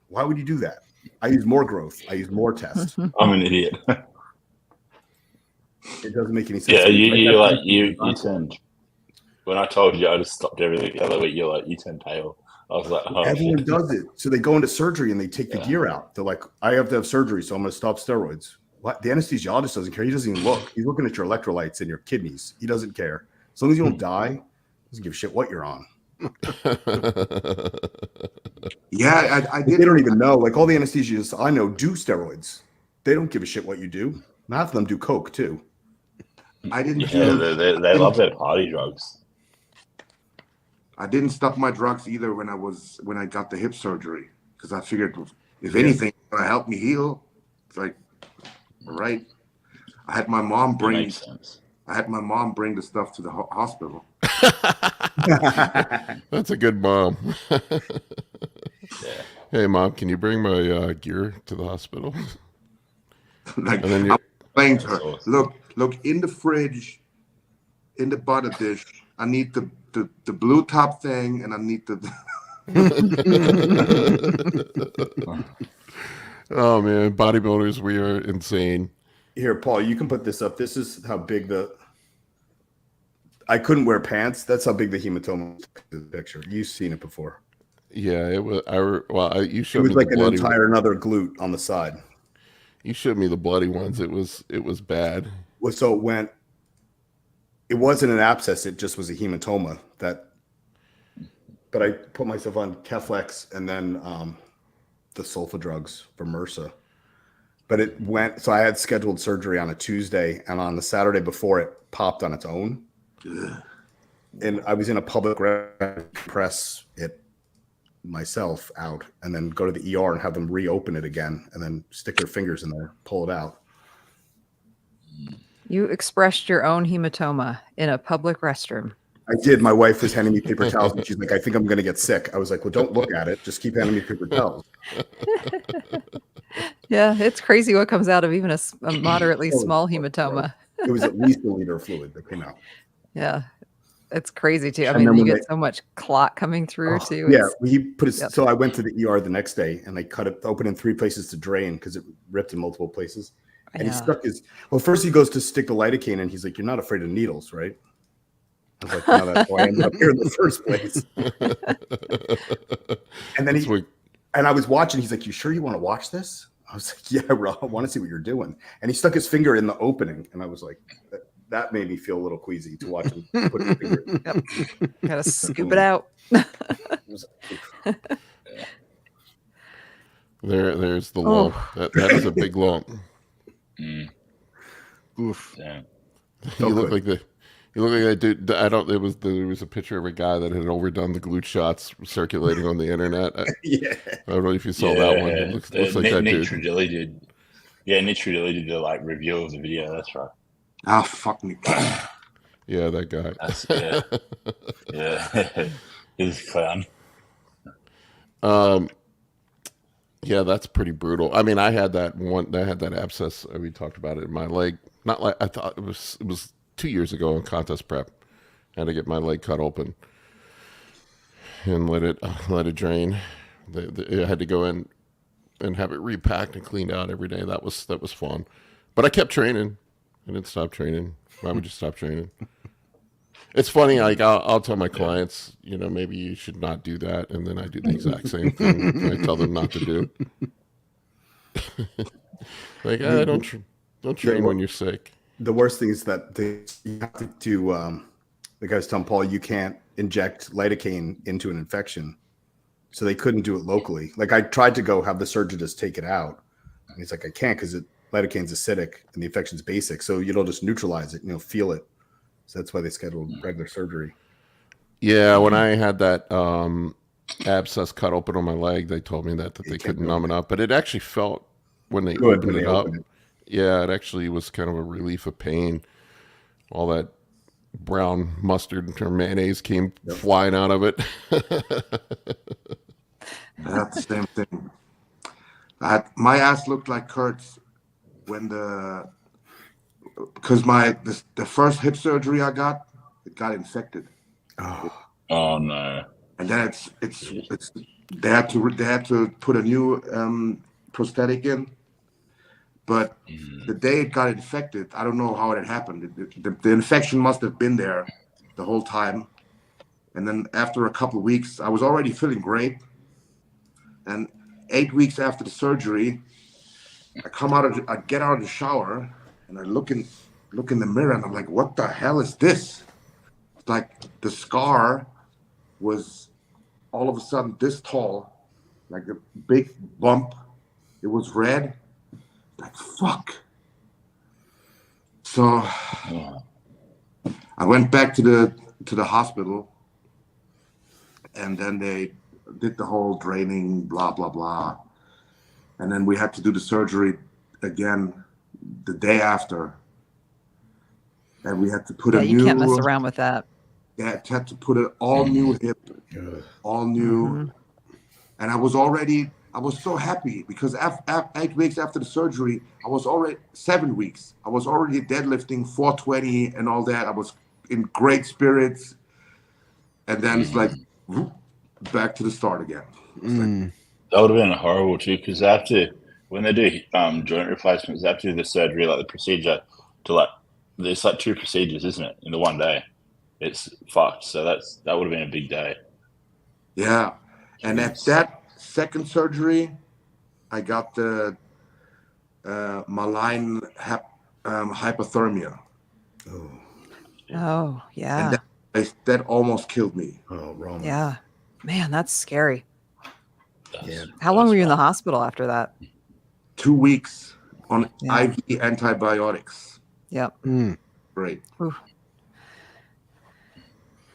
Why would you do that? I use more growth. I use more test. I'm an idiot. It doesn't make any sense. Yeah, you turned. When I told you I just stopped everything the other week, you turned pale. I was like, oh, everyone does it. So they go into surgery and they take the gear out. They're like, I have to have surgery, so I'm going to stop steroids. What? The anesthesiologist doesn't care. He doesn't even look. He's looking at your electrolytes and your kidneys. He doesn't care. As long as you don't die, he doesn't give a shit what you're on. Yeah, I did. They don't even know. Like all the anesthesiologists I know do steroids. They don't give a shit what you do. Half of them do coke too. I didn't. Yeah, they love their party drugs. I didn't stop my drugs either when I got the hip surgery because I figured if anything it's gonna help me heal. It's like, all right. I had my mom bring the stuff to the hospital. That's a good mom. Yeah. Hey, Mom, can you bring my gear to the hospital? Like, And then I'm saying to her, look in the fridge, in the butter dish. I need the blue top thing, and I need the. Oh man, bodybuilders, we are insane. Here, Paul, you can put this up. This is how big I couldn't wear pants. That's how big the hematoma was in the picture. You've seen it before. Yeah, it was. You It showed was me like the an bloody. entire another glute on the side. You showed me the bloody ones. It was bad. Well, so it went. It wasn't an abscess. It just was a hematoma. But I put myself on Keflex and then the sulfa drugs for MRSA. But it went. So I had scheduled surgery on a Tuesday, and on the Saturday before, it popped on its own. And I was in a public press. It myself out and then go to the ER and have them reopen it again and then stick their fingers in there, pull it out. You expressed your own hematoma in a public restroom. I did. My wife was handing me paper towels and she's like, I think I'm going to get sick. I was like, well, don't look at it. Just keep handing me paper towels. Yeah, it's crazy what comes out of even a moderately small hematoma. It was at least a liter of fluid that came out. Yeah, it's crazy too. I And mean, then you when get so much clot coming through too. Yeah, he put it. Yep. So I went to the ER the next day and they cut it open in 3 places to drain because it ripped in multiple places. And he stuck his, well, first he goes to stick the lidocaine and he's like, you're not afraid of needles, right? I was like, no, that's why I ended up here in the first place. And then and I was watching, he's like, you sure you want to watch this? I was like, yeah, bro, I want to see what you're doing. And he stuck his finger in the opening. And I was like, that made me feel a little queasy to watch him put his finger in. Yep. Gotta scoop it out. There's the lump. That is a big lump. Oof. Yeah. You look like that dude. There was a picture of a guy that had overdone the glute shots circulating on the internet. Yeah. I don't know if you saw that one. It looks like that Nick dude. Trudilli did. Yeah, Nick Trudilli did the like review of the video. That's right. Ah, fuck me. Yeah, that guy. Yeah. He's a clown. Yeah, that's pretty brutal. I mean, I had that abscess. We talked about it in my leg. Not like I thought it was 2 years ago in contest prep. I had to get my leg cut open and let it drain. I had to go in and have it repacked and cleaned out every day. That was fun. But I kept training. I didn't stop training. Why would you stop training? It's funny. Like I'll tell my clients, maybe you should not do that, and then I do the exact same thing. I tell them not to do. Like don't train when you're sick. The worst thing is that you have to do. The guys telling Paul you can't inject lidocaine into an infection, so they couldn't do it locally. Like I tried to go have the surgeon just take it out, and he's like, I can't because lidocaine's acidic and the infection's basic, so it'll just neutralize it. Feel it. So that's why they scheduled regular surgery. Yeah, when I had that abscess cut open on my leg, they told me that they couldn't numb it up, but it actually felt when they opened it up. Yeah, it actually was kind of a relief of pain. All that brown mustard or mayonnaise came flying out of it. That's the same thing. My ass looked like Kurt's when because the first hip surgery I got, it got infected. Oh no! And then it's they had to put a new prosthetic in. But the day it got infected, I don't know how it had happened. The infection must have been there the whole time. And then after a couple of weeks, I was already feeling great. And 8 weeks after the surgery, I get out of the shower and I look in the mirror and I'm like, what the hell is this? It's like the scar was all of a sudden this tall, like a big bump. It was red. Like, fuck. So I went back to the hospital, and then they did the whole draining, blah, blah, blah. And then we had to do the surgery again the day after. And we had to put a new... you can't mess around with that. Yeah, had to put an all-new hip, all new. Mm-hmm. And I was so happy because 8 weeks after the surgery, I was already 7 weeks. I was already deadlifting 420 and all that. I was in great spirits. And then it's like, back to the start again. That would have been horrible too, because when they do joint replacements, they have to do the surgery, like the procedure, there's like 2 procedures, isn't it, in the one day? It's fucked. So that would have been a big day. Yeah. And at that second surgery, I got the malign hypothermia. Oh, yeah. And that almost killed me. Oh, wrong. Yeah. Man, that's scary. How long were you in the hospital after that? 2 weeks on IV antibiotics. Yep. Great. Ooh.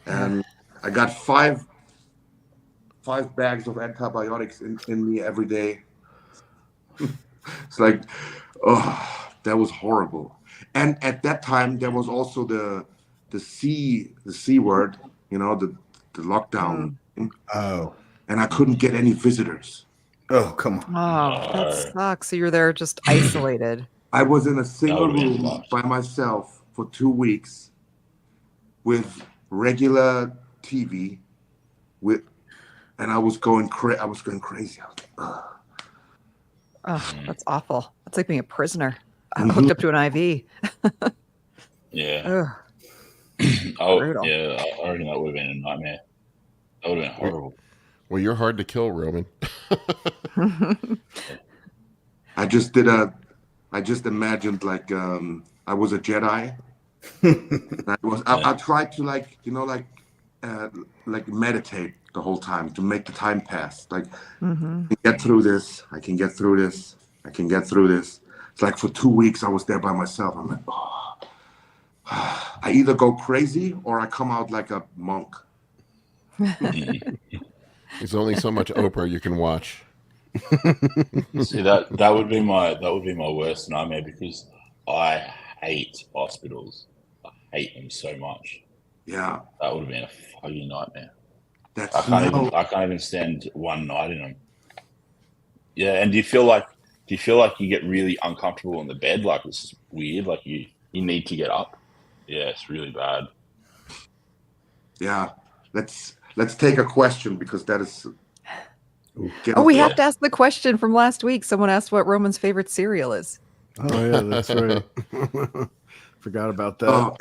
And I got 5 5 bags of antibiotics in me every day. It's like, oh, that was horrible. And at that time, there was also the C word, you know, the lockdown. Oh. And I couldn't get any visitors. Oh, come on. Oh, that sucks. So you're there just isolated. I was in a single would've been room rough. by myself for 2 weeks with regular TV, and I was going crazy. I was crazy. I was like, ugh. Oh, that's awful. That's like being a prisoner hooked up to an IV. Yeah. Ugh. Oh, Brutal. yeah. I reckon that would have been a nightmare. That would have been horrible. Well, you're hard to kill, Roman. I just imagined like I was a Jedi. I tried to like meditate the whole time to make the time pass. Like I can get through this. I can get through this. I can get through this. It's like for 2 weeks I was there by myself. I'm like, oh. I either go crazy or I come out like a monk. There's only so much Oprah you can watch. See, that would be my worst nightmare because I hate hospitals. I hate them so much. Yeah, That would have been a fucking nightmare. that's I can't even stand one night in them. Yeah, and do you feel like you get really uncomfortable in the bed? Like this is weird. Like you need to get up. Yeah, it's really bad. Yeah, let's take a question because that is. Oh, we have to ask the question from last week. Someone asked what Roman's favorite cereal is. Oh yeah, that's right. Forgot about that.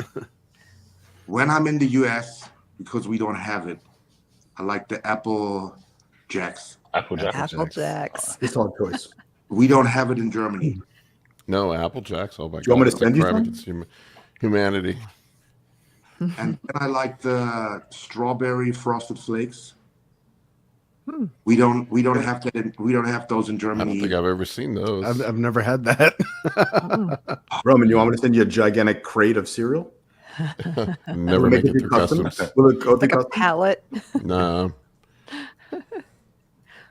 When I'm in the US, because we don't have it, I like the Apple Jacks. Apple Jacks. It's all choice. We don't have it in Germany. No, Apple Jacks. Oh my God. you want me to it's a send you crime some? against humanity. And then I like the strawberry frosted flakes. We don't have that. We don't have those in I Germany. don't think I've ever seen those. I've never had that. Roman, you want me to send you a gigantic crate of cereal? Never make it through customs. Will it go through Like a customs? pallet. No.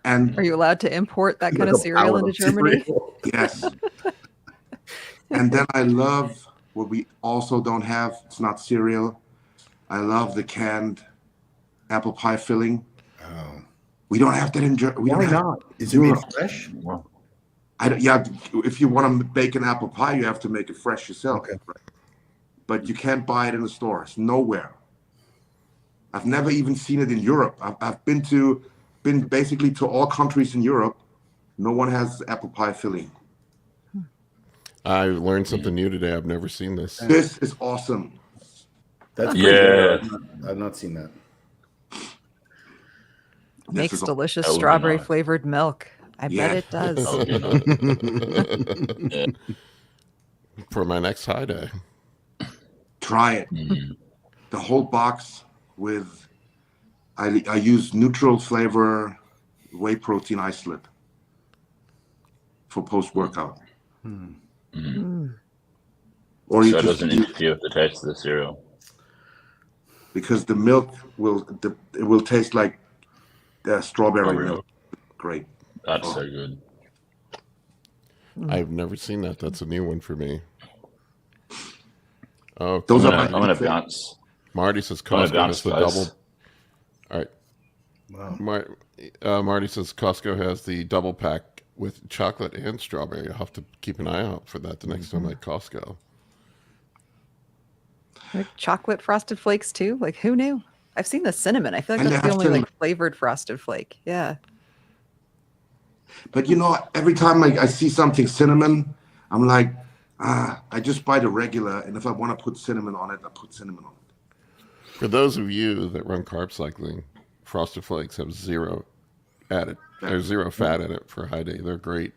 And Are you allowed to import that kind Like of a cereal pallet into of Germany? cereal. yes. And then I love what we also don't have. It's not cereal. I love the canned apple pie filling. Oh. We don't have that in Germany. Why not? Is it made fresh? Yeah, if you want to bake an apple pie, you have to make it fresh yourself. Okay. But you can't buy it in the stores. Nowhere. I've never even seen it in Europe. I've been basically to all countries in Europe. No one has apple pie filling. I learned something new today. I've never seen this. This is awesome. That's Yeah. I've not seen that. Makes is- delicious that would be strawberry nice. flavored milk. I Yeah. bet it does. That would be nice. Yeah. For my next high day. Try it. The whole box with, I use neutral flavor whey protein isolate for post-workout. Or you So it just doesn't interfere with the taste of the cereal. because the milk will taste like strawberry Oh, really? milk. Great. That's so good. I've never seen that. That's a new one for me. Oh, Those I'm are gonna, my I'm gonna favorite. bounce. Marty says I'm gonna Costco bounce has the guys. double. All right. Marty says Costco has the double pack with chocolate and strawberry. I'll have to keep an eye out for that the next time I'm at Costco. Like chocolate frosted flakes too. Like who knew? I've seen the cinnamon. I feel like And that's they the have only cinnamon. like flavored frosted flake. Yeah. But you know, every time I see something cinnamon, I'm like, I just buy the regular, and if I want to put cinnamon on it, I put cinnamon on it. For those of you that run carb cycling, Frosted Flakes have zero added. There's zero fat in it for high day. They're great.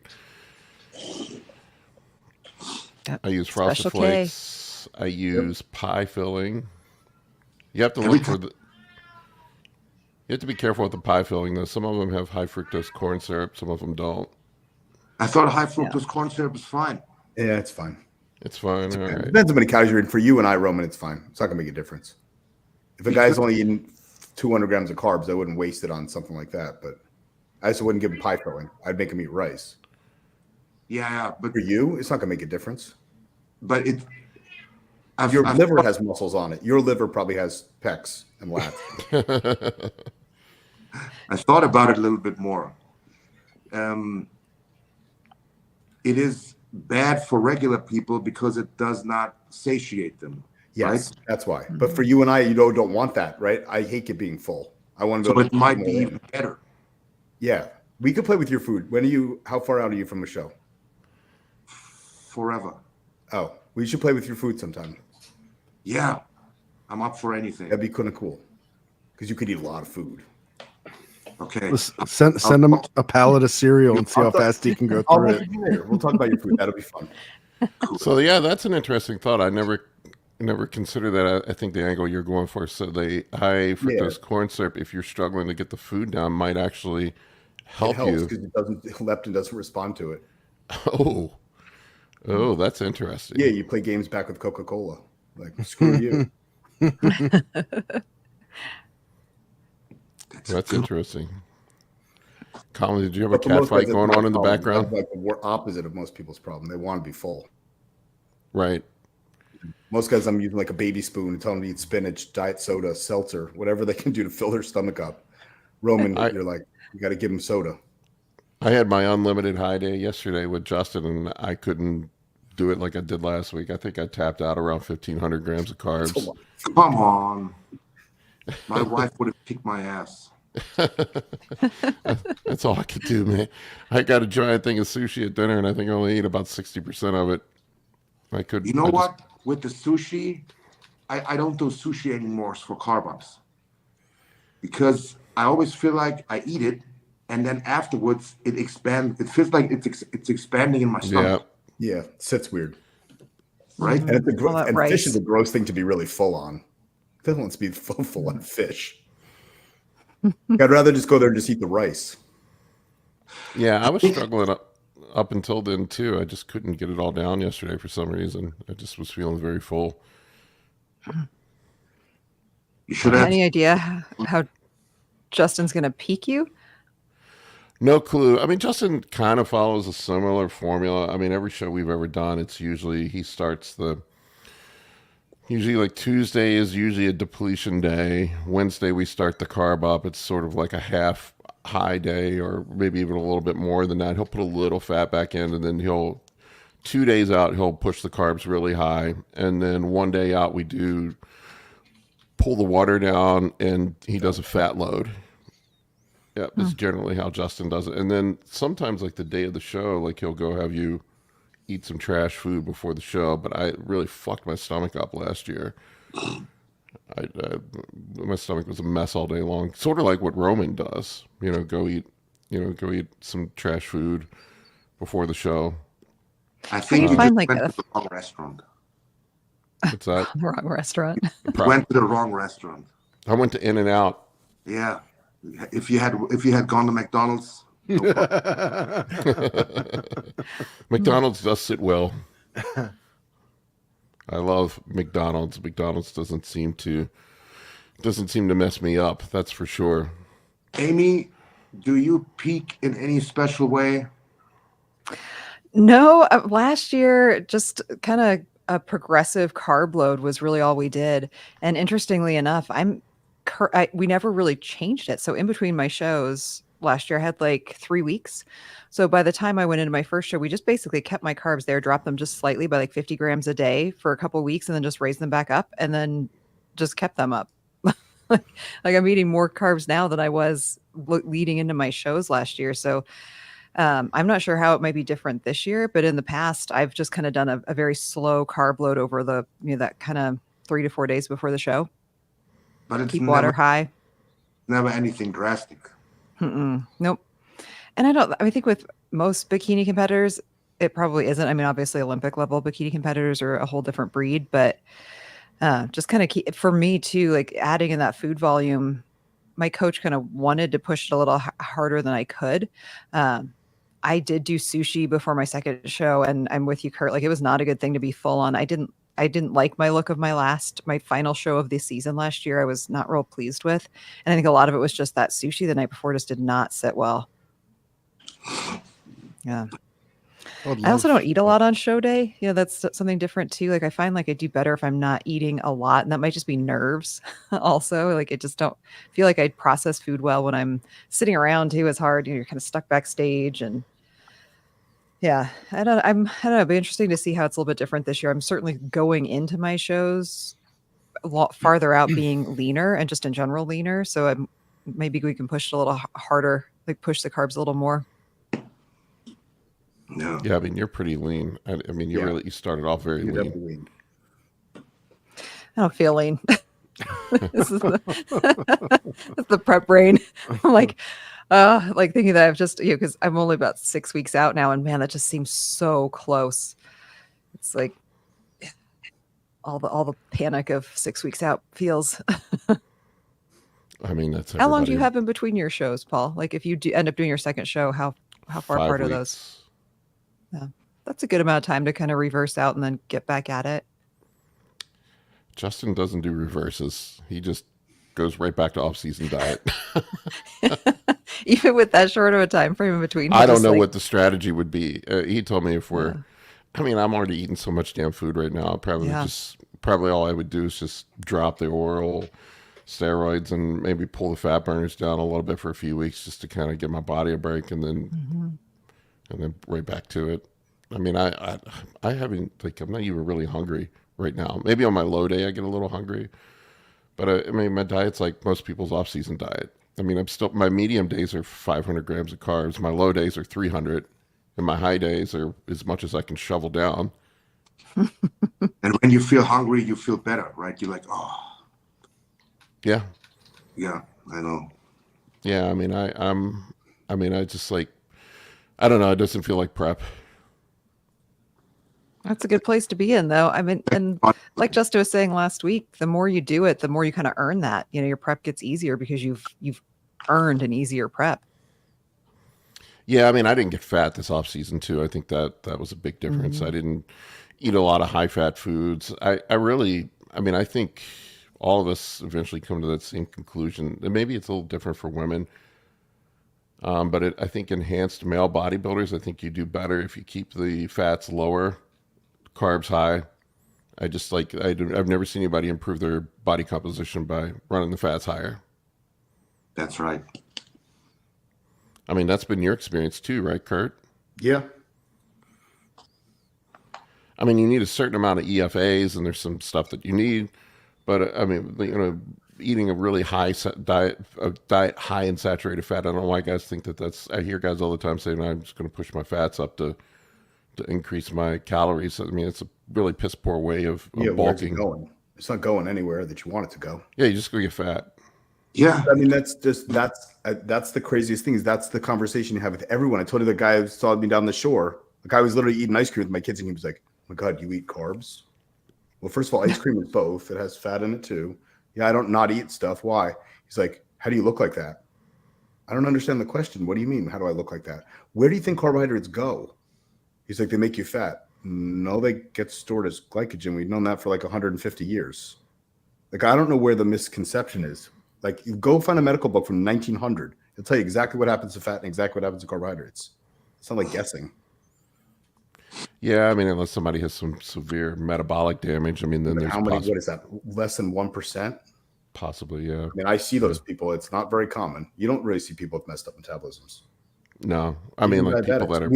Yep. I use Frosted Special K. Flakes. I use pie filling. You have to Every look for the. You have to be careful with the pie filling, though. Some of them have high fructose corn syrup. Some of them don't. I thought high fructose corn syrup is fine. Yeah, it's fine. It's fine. All right. Depends how many calories you're in. For you and I, Roman, it's fine. It's not gonna make a difference. If a guy's only eating 200 grams of carbs, I wouldn't waste it on something like that. But I also wouldn't give him pie filling. I'd make him eat rice. Yeah, but For you, it's not going to make a difference. but it. Your liver has muscles on it. Your liver probably has pecs and lats. I thought about it a little bit more. It is bad for regular people because it does not satiate them. Yes, right? That's why. But for you and I, you don't want that, right? I hate it being full. I want to go. So it might be even better. Yeah, we could play with your food. How far out are you from the show? Forever. Oh, we should play with your food sometime. Yeah, I'm up for anything. That'd be kind of cool because you could eat a lot of food. Okay. Send him a pallet of cereal and see how fast he can go through it. We'll talk about your food. That'll be fun. Cool. So yeah, that's an interesting thought. I never considered that. I think the angle you're going for. So the high fructose corn syrup, if you're struggling to get the food down, might actually help you. Because leptin doesn't respond to it. Oh, that's interesting. Yeah, you play games back with Coca-Cola. Like, screw you. That's interesting. Colin, did you have a cat fight going on in the background? Like the opposite of most people's problem. They want to be full. Right. Most guys, I'm using like a baby spoon and telling them to eat spinach, diet soda, seltzer, whatever they can do to fill their stomach up. Roman, you're like, you got to give them soda. I had my unlimited high day yesterday with Justin, and I couldn't do it like I did last week. I think I tapped out around 1,500 grams of carbs. Come on. My wife would have kicked my ass. That's all I could do, man. I got a giant thing of sushi at dinner, and I think I only ate about 60% of it. I could. You know what? With the sushi, I don't do sushi anymore for carb ups because I always feel like I eat it, and then afterwards it expands. It feels like it's expanding in my stomach. Yeah, sits weird, right? And fish is a gross thing to be really full on. They don't want to be full on fish. I'd rather just go there and just eat the rice. Yeah, I was struggling up until then too. I just couldn't get it all down yesterday for some reason. I just was feeling very full. You should have any idea how Justin's going to peak you? No clue. I mean, Justin kind of follows a similar formula. I mean, every show we've ever done, it's usually he starts usually like Tuesday is usually a depletion day. Wednesday we start the carb up. It's sort of like a half high day or maybe even a little bit more than that. He'll put a little fat back in, and then 2 days out, he'll push the carbs really high. And then 1 day out, we do pull the water down and he does a fat load. Yeah, that's generally how Justin does it. And then sometimes like the day of the show, like he'll go have you eat some trash food before the show. But I really fucked my stomach up last year. My stomach was a mess all day long. Sort of like what Roman does. Go eat some trash food before the show. I think you find went like to the wrong restaurant. What's that? The wrong restaurant. Went to the wrong restaurant. I went to In-N-Out. Yeah. If you had gone to McDonald's, no McDonald's does sit well. I love McDonald's. McDonald's doesn't seem to mess me up. That's for sure. Amy, do you peak in any special way? No, last year, just kind of a progressive carb load was really all we did. And interestingly enough, we never really changed it. So in between my shows last year, I had like 3 weeks. So by the time I went into my first show, we just basically kept my carbs there, dropped them just slightly by like 50 grams a day for a couple of weeks, and then just raised them back up and then just kept them up. Like I'm eating more carbs now than I was leading into my shows last year. So I'm not sure how it might be different this year, but in the past, I've just kind of done a very slow carb load over that kind of 3 to 4 days before the show. But it's keep water high. Never anything drastic. Nope. And I think with most bikini competitors, it probably isn't. I mean, obviously Olympic level bikini competitors are a whole different breed, but just kind of for me too, like adding in that food volume, my coach kind of wanted to push it a little harder than I could. I did do sushi before my second show, and I'm with you, Kurt. Like it was not a good thing to be full on. I didn't I didn't like my look of my final show of the season last year. I was not real pleased with. And I think a lot of it was just that sushi the night before just did not sit well. Yeah. I also don't eat a lot on show day. That's something different too. Like I find like I do better if I'm not eating a lot, and that might just be nerves also. Like I just don't feel like I process food well when I'm sitting around too. It's hard. You're kind of stuck backstage, and yeah, I don't know. It'd be interesting to see how it's a little bit different this year. I'm certainly going into my shows a lot farther out being leaner and just in general leaner. So maybe we can push it a little harder, like push the carbs a little more. No. Yeah, I mean, you're pretty lean. I mean, you started off very lean. I don't feel lean. This is the prep brain. I'm like thinking that I've just, because I'm only about 6 weeks out now, and man, that just seems so close. It's like all the panic of 6 weeks out feels. I mean, that's how long do you have in between your shows, Paul? Like if you do end up doing your second show, how far apart are those? Yeah, that's a good amount of time to kind of reverse out and then get back at it. Justin doesn't do reverses. He just goes right back to off-season diet. Even with that short of a time frame in between. I don't know what the strategy would be. He told me if we're, I mean, I'm already eating so much damn food right now. Probably all I would do is just drop the oral steroids and maybe pull the fat burners down a little bit for a few weeks just to kind of give my body a break, and then right back to it. I mean, I haven't, like, I'm not even really hungry right now. Maybe on my low day I get a little hungry, but I mean, my diet's like most people's off-season diet. I mean, my medium days are 500 grams of carbs. My low days are 300, and my high days are as much as I can shovel down. And when you feel hungry, you feel better, right? You're like, oh. Yeah. Yeah, I know. Yeah, I mean, I just like, I don't know. It doesn't feel like prep. That's a good place to be in, though. I mean, and like Justin was saying last week, the more you do it, the more you kind of earn that. Your prep gets easier because you've earned an easier prep. Yeah, I mean, I didn't get fat this off season too. I think that was a big difference. I didn't eat a lot of high fat foods. I think all of us eventually come to that same conclusion. And maybe it's a little different for women. But I think enhanced male bodybuilders, I think you do better if you keep the fats lower, carbs high. I've never seen anybody improve their body composition by running the fats higher. That's right. I mean, that's been your experience too, right, Kurt? Yeah. I mean, you need a certain amount of EFAs, and there's some stuff that you need. But I mean, eating a really high diet high in saturated fat. I don't know why guys think that's. I hear guys all the time saying, "I'm just going to push my fats up to increase my calories." I mean, it's a really piss poor way of bulking. It's not going anywhere that you want it to go. Yeah, you just go get fat. Yeah, I mean, that's the craziest thing. Is that's the conversation you have with everyone. I told you the guy who saw me down the shore. The guy was literally eating ice cream with my kids, and he was like, "Oh my God, you eat carbs?" Well, first of all, ice cream is both. It has fat in it too. Yeah, I don't not eat stuff. Why? He's like, how do you look like that? I don't understand the question. What do you mean? How do I look like that? Where do you think carbohydrates go? He's like, they make you fat. No, they get stored as glycogen. We've known that for like 150 years. Like, I don't know where the misconception is. Like, you go find a medical book from 1900. It'll tell you exactly what happens to fat and exactly what happens to carbohydrates. It's not like guessing. Yeah, I mean, unless somebody has some severe metabolic damage, I mean, then there's how many? What is that? Less than 1%? Possibly, yeah. I mean, I see those people. It's not very common. You don't really see people with messed up metabolisms. No, I mean, like diabetics. people that are.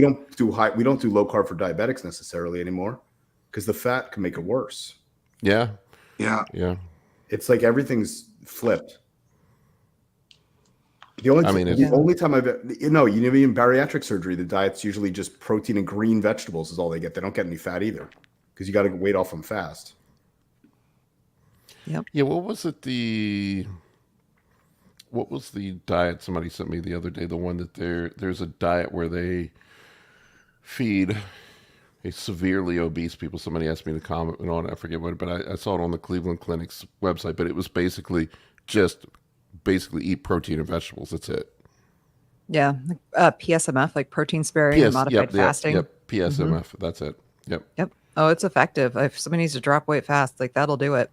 We don't do low carb for diabetics necessarily anymore, because the fat can make it worse. Yeah. yeah. It's like everything's flipped. The only time I've in bariatric surgery, the diet's usually just protein and green vegetables is all they get. They don't get any fat either, because you got to weight off them fast. Yep. Yeah. What was the diet somebody sent me the other day? The one that there's a diet where they feed a severely obese people. Somebody asked me to comment on it. I forget what, but I saw it on the Cleveland Clinic's website. But it was basically eat protein and vegetables. That's it. Yeah. PSMF, like protein sparing and modified fasting. Yep. PSMF. That's it. Yep. Oh, it's effective. If somebody needs to drop weight fast, like that'll do it.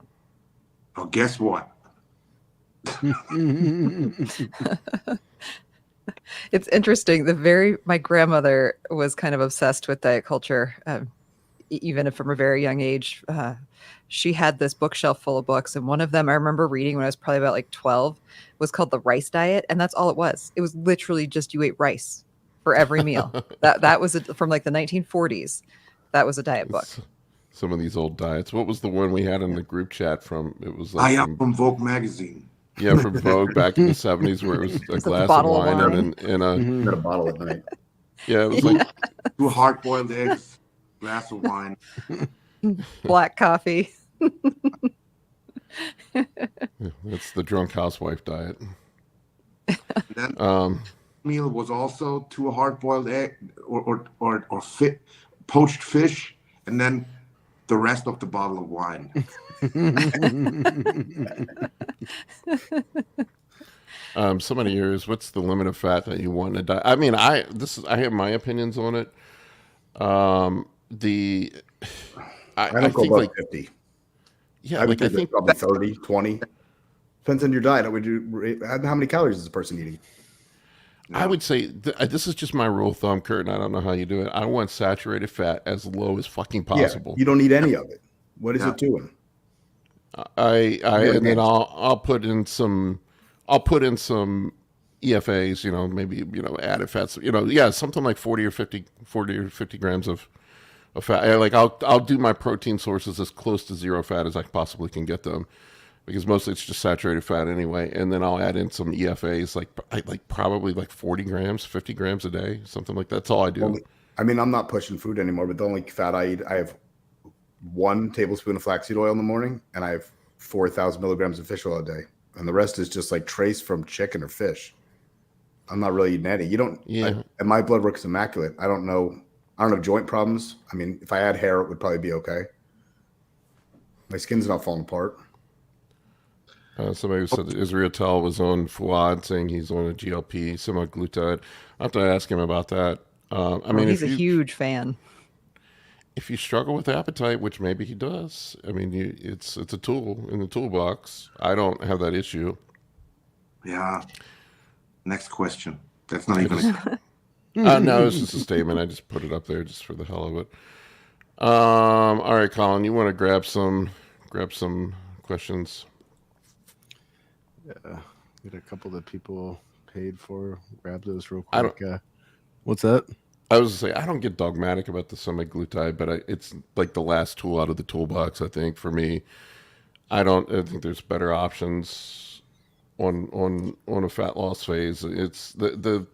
Well, guess what? It's interesting. My grandmother was kind of obsessed with diet culture, even from a very young age. She had this bookshelf full of books, and one of them I remember reading when I was probably about like 12 was called The Rice Diet, and that's all it was. It was literally just you ate rice for every meal. That was from like the 1940s. That was a diet book. Some of these old diets. What was the one we had in the group chat from? It was I like am from Vogue magazine. yeah, from Vogue back in the 70s, where it was a It's a glass of bottle of wine wine. and a Got a bottle at night. yeah, it was like 2 hard-boiled eggs, glass of wine. Black coffee. that's the drunk housewife diet. And then meal was also 2 hard-boiled egg or poached fish, and then the rest of the bottle of wine. Somebody yours, what's the limit of fat that you want to die? I mean, I have my opinions on it. I don't go think above like 50. yeah, I like I think probably 30, 20. Depends on your diet. How many calories is the person eating? I would say this is just my rule of thumb, Kurt, and I don't know how you do it. I want saturated fat as low as fucking possible. Yeah, you don't need any of it. What is it doing? And then I'll put in some EFAs, maybe added fats, something like 40 or 50 grams of fat. Like I'll do my protein sources as close to zero fat as I possibly can get them, because mostly it's just saturated fat anyway. And then I'll add in some EFAs, like probably like 40 grams, 50 grams a day, something like that. That's all I do. I'm not pushing food anymore, but the only fat I eat, I have 1 tablespoon of flaxseed oil in the morning, and I have 4,000 milligrams of fish oil a day, and the rest is just like trace from chicken or fish. I'm not really eating any. And my blood work is immaculate. I don't have joint problems. I mean, if I had hair, it would probably be okay. My skin's not falling apart. Somebody who said that Israel Tell was on Fuad, saying he's on a GLP, semaglutide. I have to ask him about that. He's a huge fan. If you struggle with appetite, which maybe he does, I mean, it's a tool in the toolbox. I don't have that issue. Yeah. Next question. That's not even no, it's just a statement. I just put it up there just for the hell of it. All right, Colin, you want to grab some questions? Yeah, get a couple that people paid for. Grab those real quick. What's that? I was going to say, I don't get dogmatic about the semaglutide, but it's like the last tool out of the toolbox, I think, for me. I think there's better options on a fat loss phase. It's the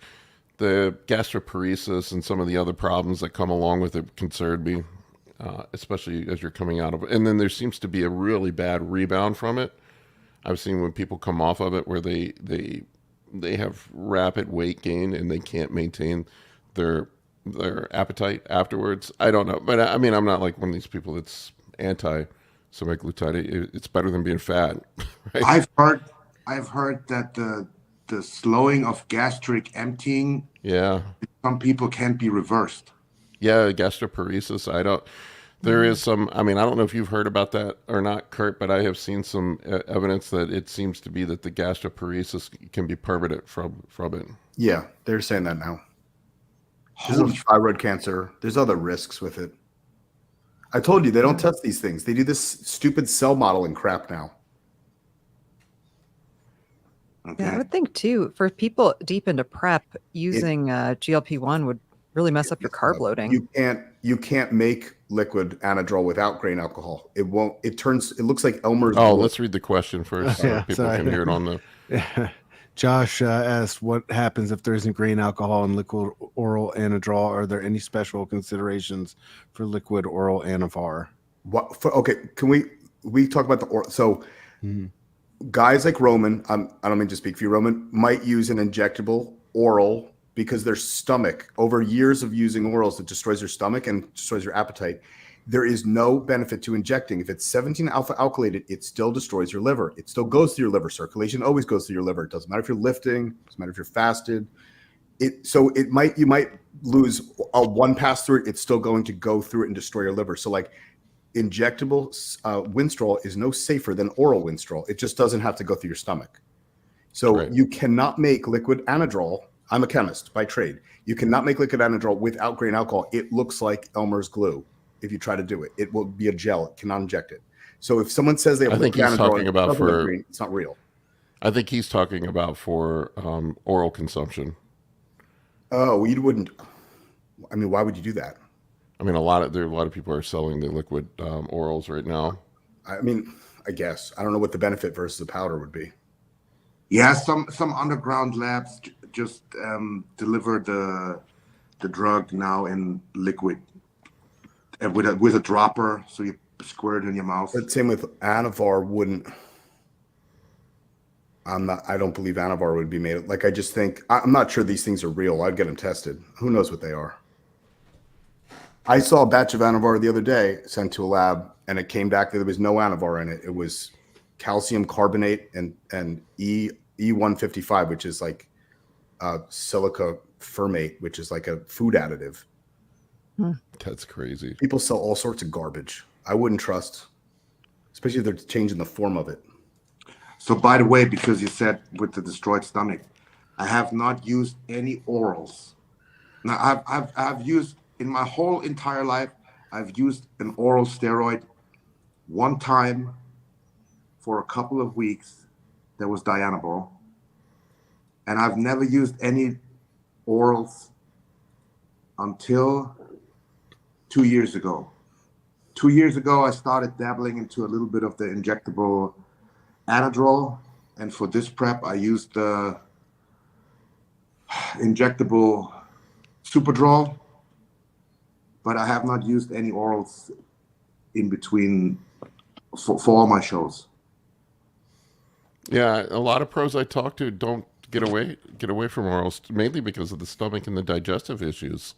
gastroparesis and some of the other problems that come along with it concern me, especially as you're coming out of it. And then there seems to be a really bad rebound from it. I've seen when people come off of it where they have rapid weight gain and they can't maintain their appetite afterwards. I don't know, but I mean, I'm not like one of these people that's anti semaglutide. It's better than being fat. Right? I've heard that the slowing of gastric emptying, some people can't be reversed. Yeah, gastroparesis. There is some, I mean, I don't know if you've heard about that or not, Kurt, but I have seen some evidence that it seems to be that the gastroparesis can be permanent from it. Yeah, they're saying that now. There's thyroid cancer. There's other risks with it. I told you, they don't test these things. They do this stupid cell modeling crap now. Okay. Yeah, I would think too, for people deep into prep, using GLP-1 would really mess up your carb loading. You can't make liquid Anadrol without grain alcohol. It won't. It looks like Elmer's. Oh, let's read the question first so people sorry. can hear it on the. Josh asked, what happens if there isn't grain alcohol in liquid oral Anadrol? Are there any special considerations for liquid oral Anavar? Okay, can we talk about the oral? So guys like Roman, I don't mean to speak for you, Roman, might use an injectable oral because their stomach, over years of using orals, it destroys your stomach and destroys your appetite. There is no benefit to injecting. If it's 17 alpha alkylated, it still destroys your liver. It still goes through your liver. Circulation always goes through your liver. It doesn't matter if you're lifting. It doesn't matter if you're fasted. you might lose one pass through it. It's still going to go through it and destroy your liver. So like injectable Winstrol is no safer than oral Winstrol. It just doesn't have to go through your stomach. So you cannot make liquid Anadrol. I'm a chemist by trade. You cannot make liquid Anadrol without grain alcohol. It looks like Elmer's glue. If you try to do it, it will be a gel. It cannot inject it. So if someone says they have liquid Anadrol, it's not real. I think he's talking about for oral consumption. Oh, you wouldn't. I mean, why would you do that? I mean, there are a lot of people are selling the liquid orals right now. I mean, I guess I don't know what the benefit versus the powder would be. Yeah, some underground labs just deliver the drug now in liquid and with a dropper, so you squirt it in your mouth. But same with Anavar wouldn't. I don't believe Anavar would be made. Like, I just think, I'm not sure these things are real. I'd get them tested. Who knows what they are? I saw a batch of Anavar the other day sent to a lab, and it came back that there was no Anavar in it. It was calcium carbonate and E155, which is like silica fermate, which is like a food additive. That's crazy. People sell all sorts of garbage. I wouldn't trust, especially if they're changing the form of it. So, by the way, because you said with the destroyed stomach, I have not used any orals. Now, I've used in my whole entire life, I've used an oral steroid one time for a couple of weeks. That was Dianabol. And I've never used any orals until 2 years ago. 2 years ago, I started dabbling into a little bit of the injectable Anadrol, and for this prep, I used the injectable Superdrol, but I have not used any orals in between for all my shows. Yeah, a lot of pros I talk to don't get away from orals, mainly because of the stomach and the digestive issues.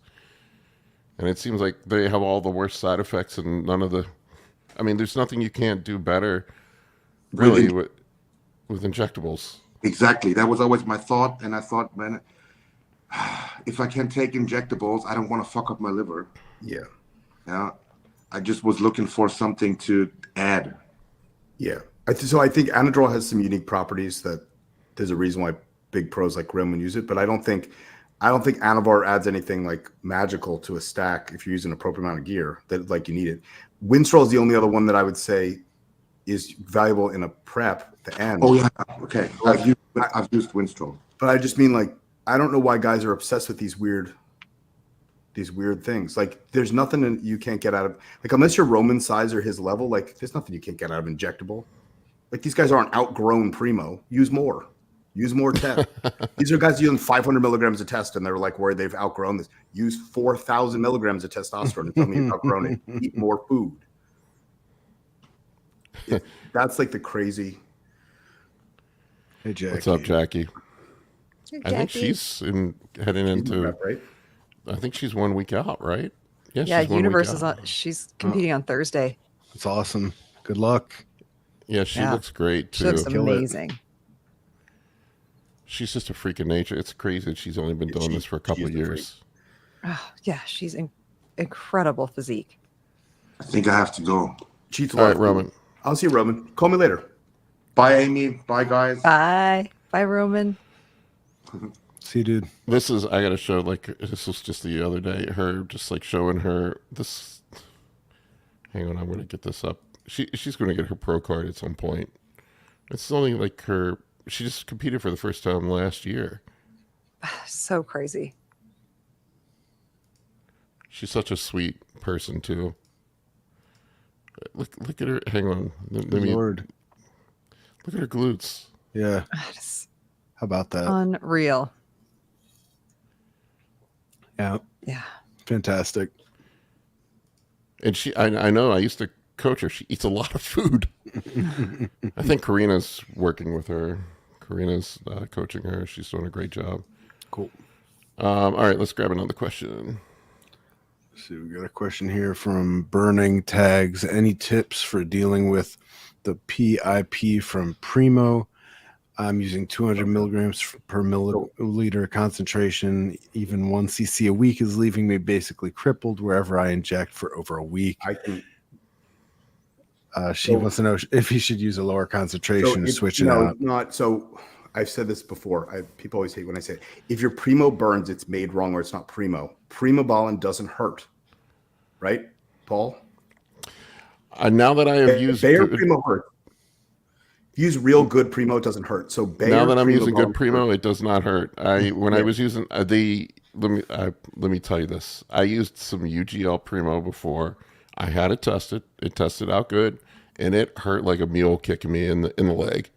And it seems like they have all the worst side effects and none of the... I mean, there's nothing you can't do better, really, with injectables. Exactly. That was always my thought. And I thought, man, if I can take injectables, I don't want to fuck up my liver. Yeah. Yeah. I just was looking for something to add. Yeah. So I think Anadrol has some unique properties that there's a reason why big pros like Roman use it, but I don't think Anavar adds anything like magical to a stack if you're using an appropriate amount of gear that like you need it. Winstrol is the only other one that I would say is valuable in a prep at the end. Oh yeah, okay. I've used Winstrol, but I just mean like I don't know why guys are obsessed with these weird things. Like there's nothing you can't get out of like unless you're Roman size or his level. Like there's nothing you can't get out of injectable. Like these guys aren't outgrown Primo. Use more test. These are guys using 500 milligrams of test, and they're like worried they've outgrown this. Use 4,000 milligrams of testosterone and tell me you've outgrown it. Eat more food. That's like the crazy. Hey, Jackie. What's up, Jackie? Hey, I think she's heading into. Prep, right? I think she's 1 week out, right? Yeah, she's 1 Universe week is out. on. She's competing on Thursday. That's awesome. Good luck. Yeah, she looks great too. She looks Kill it. amazing. She's just a freak of nature. It's crazy that she's only been doing this for a couple of years. Oh, yeah, she's incredible physique. I think I have to go. Cheats a All lot. right, Roman. I'll see you, Roman. Call me later. Bye, Amy. Bye, guys. Bye, Roman. See you, dude. This is, I gotta show, like, this was just the other day, her, just like showing her this. Hang on, I'm gonna get this up. She's gonna get her pro card at some point. It's only like she just competed for the first time last year. So crazy. She's such a sweet person too. Look at her. Hang on. Lord. Look at her glutes. Yeah. Just How about that? unreal. Yeah. Yeah. Fantastic. And I know, I used to coach her. She eats a lot of food. I think Karina's working with her. Karina's coaching her. She's doing a great job. Cool. All right, let's grab another question. Let's see, we got a question here from Burning Tags. Any tips for dealing with the PIP from Primo? I'm using 200 milligrams per milliliter concentration. Even 1 cc a week is leaving me basically crippled wherever I inject for over a week. I can. She wants to know if he should use a lower concentration or switch it out. It's not. So I've said this before. People always hate when I say it. If your Primo burns, it's made wrong or it's not Primo. Primobalin doesn't hurt, right, Paul? Now that I have used Bayer Primo hurt. Use real good Primo, it doesn't hurt. So Bayer now that I'm Primo using good hurt. Primo, it does not hurt. I was using let me tell you this. I used some UGL Primo before. I had it tested. It tested out good, and it hurt like a mule kicking me in the leg.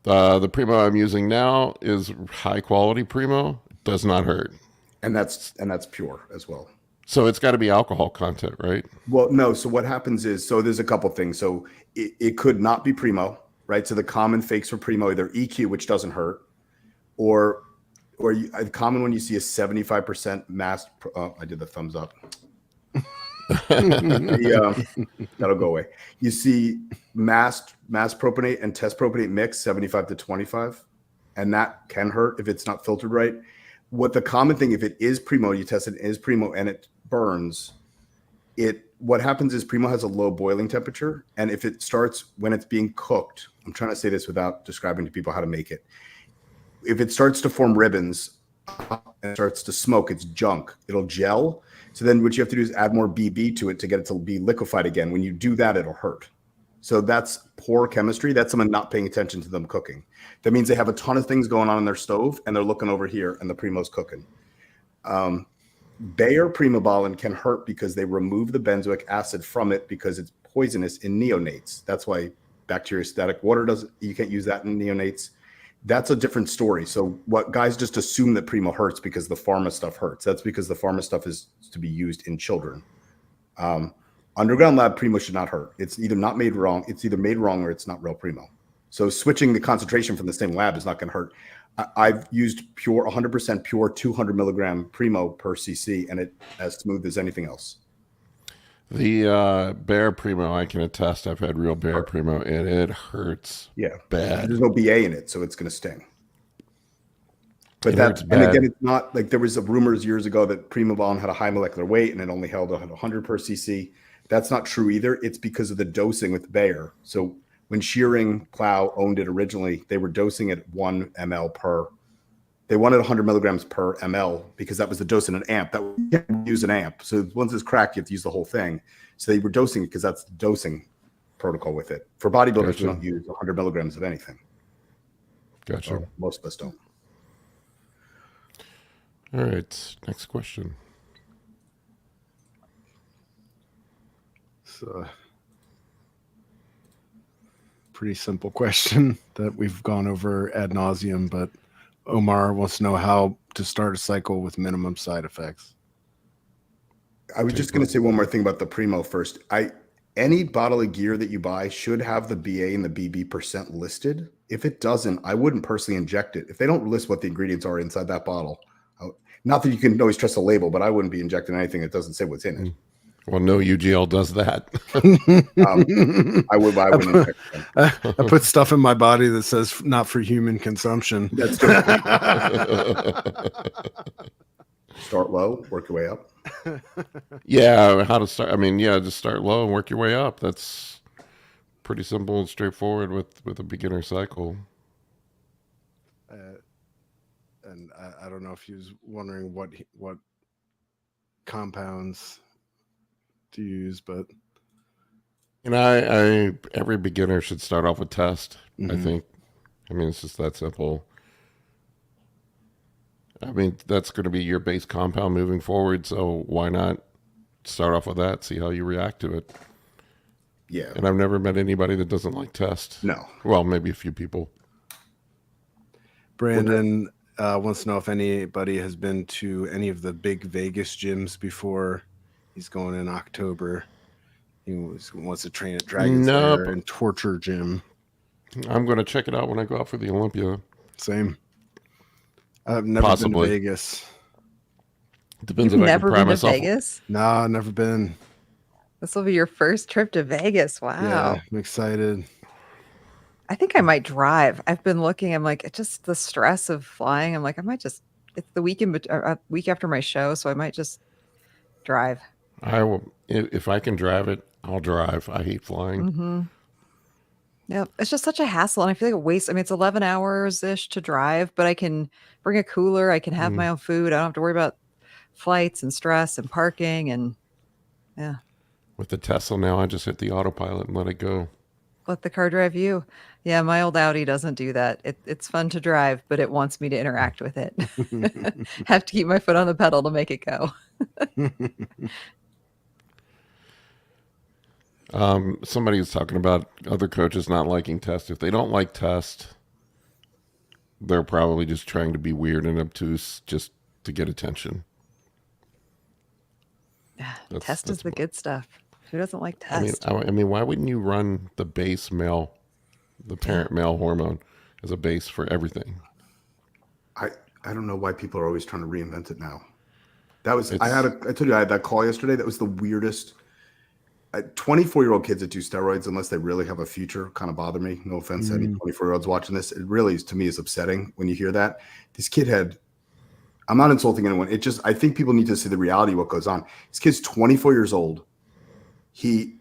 The Primo I'm using now is high quality Primo. It does not hurt, and that's pure as well. So it's got to be alcohol content, right? Well, no. So what happens is, there's a couple things. So it could not be Primo, right? So the common fakes for Primo, either EQ, which doesn't hurt, or a common one you see is 75% masked. I did the thumbs up. That'll go away. You see mass propionate and test propionate mix 75 to 25, and that can hurt if it's not filtered right. What the common thing, if it is Primo, you test it is Primo and it burns, what happens is Primo has a low boiling temperature, and if it starts when it's being cooked, I'm trying to say this without describing to people how to make it. If it starts to form ribbons and starts to smoke, it's junk. It'll gel. So then what you have to do is add more BB to it to get it to be liquefied again. When you do that, it'll hurt. So that's poor chemistry. That's someone not paying attention to them cooking. That means they have a ton of things going on in their stove, and they're looking over here, and the Primo's cooking. Bayer Primobalin can hurt because they remove the benzoic acid from it because it's poisonous in neonates. That's why bacteriostatic water you can't use that in neonates. That's a different story. So what guys just assume that Primo hurts because the pharma stuff hurts. That's because the pharma stuff is to be used in children. Underground lab Primo should not hurt. It's either not made wrong. It's either made wrong or it's not real Primo. So switching the concentration from the same lab is not going to hurt. I've used pure, 100% pure 200 milligram Primo per cc, and it's as smooth as anything else. The Bayer Primo, I can attest. I've had real Bayer Primo, and it hurts. Yeah, bad. There's no BA in it, so it's going to sting. But It hurts and bad. again, it's not like there was rumors years ago that Primobalin had a high molecular weight and it only held 100 per cc. That's not true either. It's because of the dosing with Bayer. So when Shearing Plow owned it originally, they were dosing it 1 ml per. They wanted 100 milligrams per ml because that was the dose in an amp. That you can't use an amp. So once it's cracked, you have to use the whole thing. So they were dosing it because that's the dosing protocol with it. For bodybuilders, Gotcha. we don't use 100 milligrams of anything. Gotcha. Or most of us don't. All right, next question. So, pretty simple question that we've gone over ad nauseum, but Omar wants to know how to start a cycle with minimum side effects. I was just going to say one more thing about the Primo first. Any bodily gear that you buy should have the BA and the BB percent listed. If it doesn't, I wouldn't personally inject it. If they don't list what the ingredients are inside that bottle, not that you can always trust the label, but I wouldn't be injecting anything that doesn't say what's in it. Well, no UGL does that. I wouldn't inject them. I put stuff in my body that says not for human consumption. That's good. Start low, work your way up. Yeah, how to start? I mean, yeah, just start low and work your way up. That's pretty simple and straightforward with a beginner cycle. And I don't know if he was wondering what compounds to use, but I every beginner should start off with test. I Mhm. think. I mean, it's just that simple. I mean, that's going to be your base compound moving forward. So why not start off with that? See how you react to it. Yeah. And I've never met anybody that doesn't like test. No. Well, maybe a few people. Brandon wants to know if anybody has been to any of the big Vegas gyms before. He's going in October. He wants to train at Dragon's Nope. Lair and Torture Gym. I'm going to check it out when I go out for the Olympia. Same. I've never Possibly. been to Vegas. Depends You've if I can never pry been to myself. Vegas? Nah, never been. This will be your first trip to Vegas. Wow. Yeah, I'm excited. I think I might drive. I've been looking. I'm like, it's just the stress of flying. I'm like, I might just. It's the weekend, a week after my show, so I might just drive. I will if I can drive it. I'll drive. I hate flying. Mm-hmm. Yeah, it's just such a hassle, and I feel like a waste. I mean, it's 11 hours ish to drive, but I can bring a cooler. I can have my own food. I don't have to worry about flights and stress and parking, and yeah, With the Tesla now, I just hit the autopilot and let it go. let the car drive you. Yeah, my old Audi doesn't do that. It's fun to drive, but it wants me to interact with it. Have to keep my foot on the pedal to make it go. Somebody was talking about other coaches not liking test. If they don't like test, they're probably just trying to be weird and obtuse just to get attention. Test is the good stuff. Who doesn't like test? I mean, why wouldn't you run the base male, the parent male hormone as a base for everything? I don't know why people are always trying to reinvent it now. I told you I had that call yesterday. That was the weirdest. 24-year-old kids that do steroids, unless they really have a future, kind of bother me. No offense to any 24-year-olds watching this. It really is, to me, is upsetting when you hear that. This kid had, I'm not insulting anyone. I think people need to see the reality of what goes on. This kid's 24 years old. He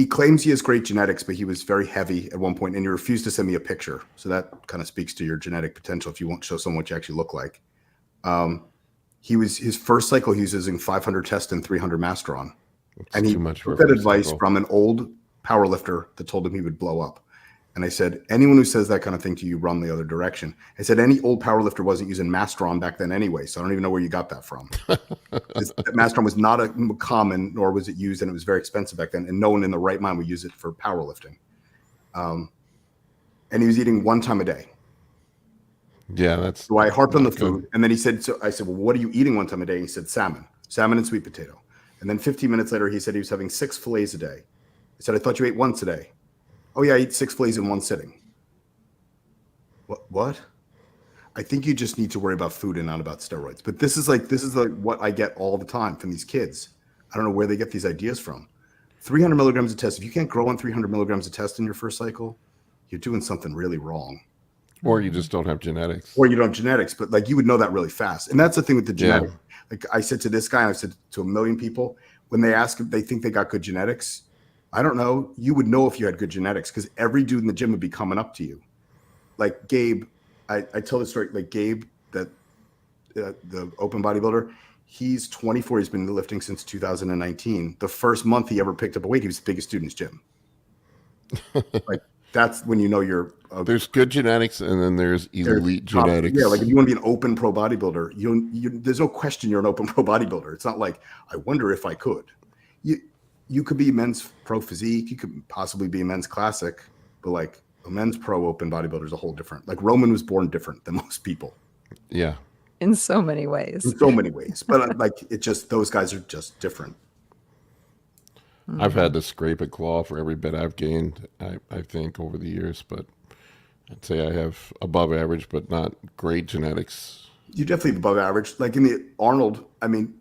claims he has great genetics, but he was very heavy at one point, and he refused to send me a picture. So that kind of speaks to your genetic potential if you won't show someone what you actually look like. His first cycle, he was using 500 test and 300 Masteron. And he took that advice from an old power lifter that told him he would blow up. And I said, anyone who says that kind of thing to you, run the other direction. I said, any old power lifter wasn't using Masteron back then anyway, so I don't even know where you got that from. That Masteron was not a common, nor was it used, and it was very expensive back then, and no one in the right mind would use it for powerlifting. And he was eating 1 time a day. Yeah, that's. So I harped on the food, and then he said, I said, well, what are you eating 1 time a day? And he said, salmon and sweet potato. And then 15 minutes later, he said he was having 6 fillets a day. I said, I thought you ate once a day. Oh yeah, I eat 6 fillets in 1 sitting. What? I think you just need to worry about food and not about steroids. But this is like what I get all the time from these kids. I don't know where they get these ideas from. 300 milligrams of test. If you can't grow on 300 milligrams of test in your first cycle, you're doing something really wrong. Or you just don't have genetics. Or you don't have genetics, but like you would know that really fast. And that's the thing with the genetics. Yeah. Like I said to this guy, and I've said to a million people, when they ask if they think they got good genetics, I don't know. You would know if you had good genetics because every dude in the gym would be coming up to you. Like Gabe, I tell the story, like Gabe, that the open bodybuilder, he's 24. He's been lifting since 2019. The first month he ever picked up a weight, he was the biggest dude in his gym. Like that's when you know you're. There's good genetics, and then there's elite genetics. Yeah, like if you want to be an open pro bodybuilder, there's no question you're an open pro bodybuilder. It's not like I wonder if I could. You could be men's pro physique. You could possibly be a men's classic, but like a men's pro open bodybuilder is a whole different. Like Roman was born different than most people. Yeah, in so many ways. In so many ways, but like it just those guys are just different. I've had to scrape a claw for every bit I've gained. I think over the years, but I'd say I have above average, but not great genetics. You definitely have above average. Like in the Arnold, I mean,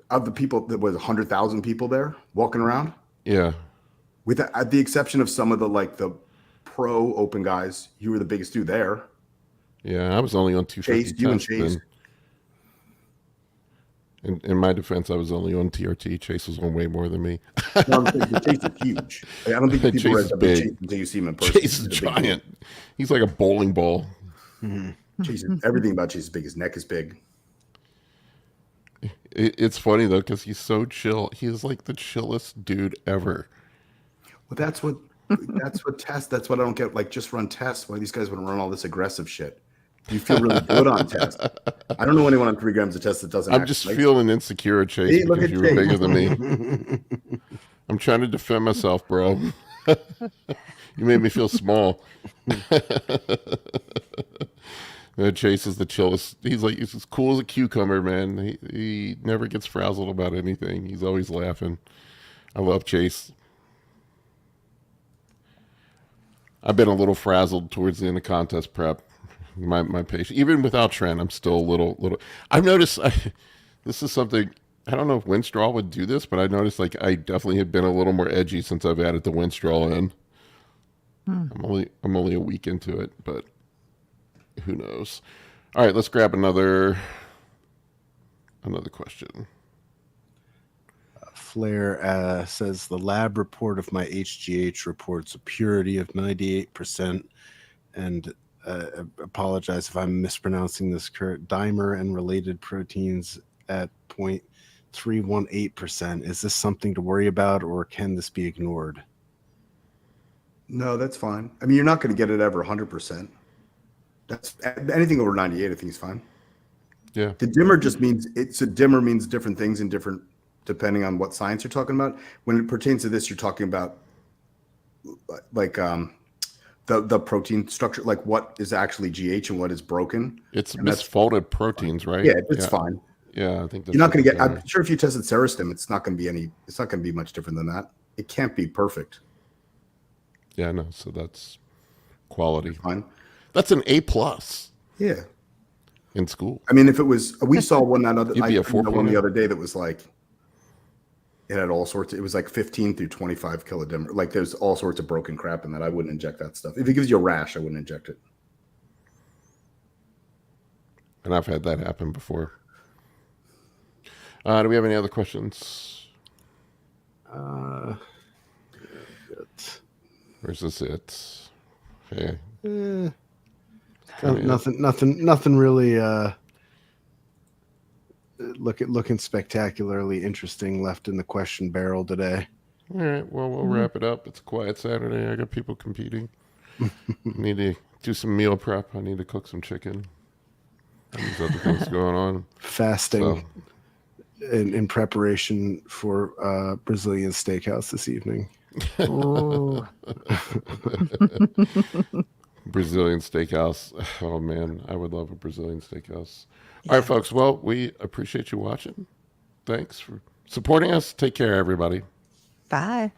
of the people, there was 100,000 people there walking around. Yeah. With the exception of some of the pro open guys, you were the biggest dude there. Yeah, I was only on 250 Chase, you and Chase. In my defense, I was only on TRT. Chase was on way more than me. No, Chase is huge. Like, I don't think people Chase is big. Chase until you see him in person. Chase is giant. He's like a bowling ball. Mm-hmm. Chase, everything about Chase is big. His neck is big. It's funny though because he's so chill. He's like the chillest dude ever. Well, that's what tests. That's what I don't get. Like, just run tests. Why these guys want to run all this aggressive shit? You feel really good on test. I don't know anyone on 3 grams of test that doesn't. I'm just feeling insecure at Chase because you were bigger than me. I'm trying to defend myself, bro. You made me feel small. Chase is the chillest. He's as cool as a cucumber, man. He never gets frazzled about anything. He's always laughing. I love Chase. I've been a little frazzled towards the end of contest prep. My patience, even without Trent, I'm still a little. I've noticed. This is something I don't know if Winstrol would do this, but I noticed like I definitely have been a little more edgy since I've added the Winstrol in. I'm only a week into it, but who knows? All right, let's grab another question. Flair says the lab report of my HGH reports a purity of 98%, and apologize if I'm mispronouncing this. Dimer and related proteins at 0.318%. Is this something to worry about, or can this be ignored? No, that's fine. I mean, you're not going to get it ever 100%. That's anything over 98. I think is fine. Yeah. The dimmer just means dimmer means different things in different, depending on what science you're talking about. When it pertains to this, you're talking about like the protein structure, like what is actually GH and what is broken. It's misfolded proteins, right? Yeah, it's fine. Yeah, I think that's you're not going to get. I'm sure if you tested Serostim, it's not going to be much different than that. It can't be perfect. Yeah, no. So that's quality. That's fine. That's an A+. Yeah. In school. I mean, if it was, we saw one that other, You'd be a 4.0. one the other day that was like, it had all sorts. It was like 15 through 25 kilodimmer. Like there's all sorts of broken crap in that. I wouldn't inject that stuff. If it gives you a rash, I wouldn't inject it. And I've had that happen before. Do we have any other questions? Or is this it? Okay. Nothing really looking spectacularly interesting left in the question barrel today. All right, well, we'll wrap it up. It's a quiet Saturday. I got people competing. Need to do some meal prep. I need to cook some chicken. There's other things going on. Fasting in preparation for Brazilian steakhouse this evening. Brazilian steakhouse. Oh, man, I would love a Brazilian steakhouse. All right, folks. Well, we appreciate you watching. Thanks for supporting us. Take care, everybody. Bye.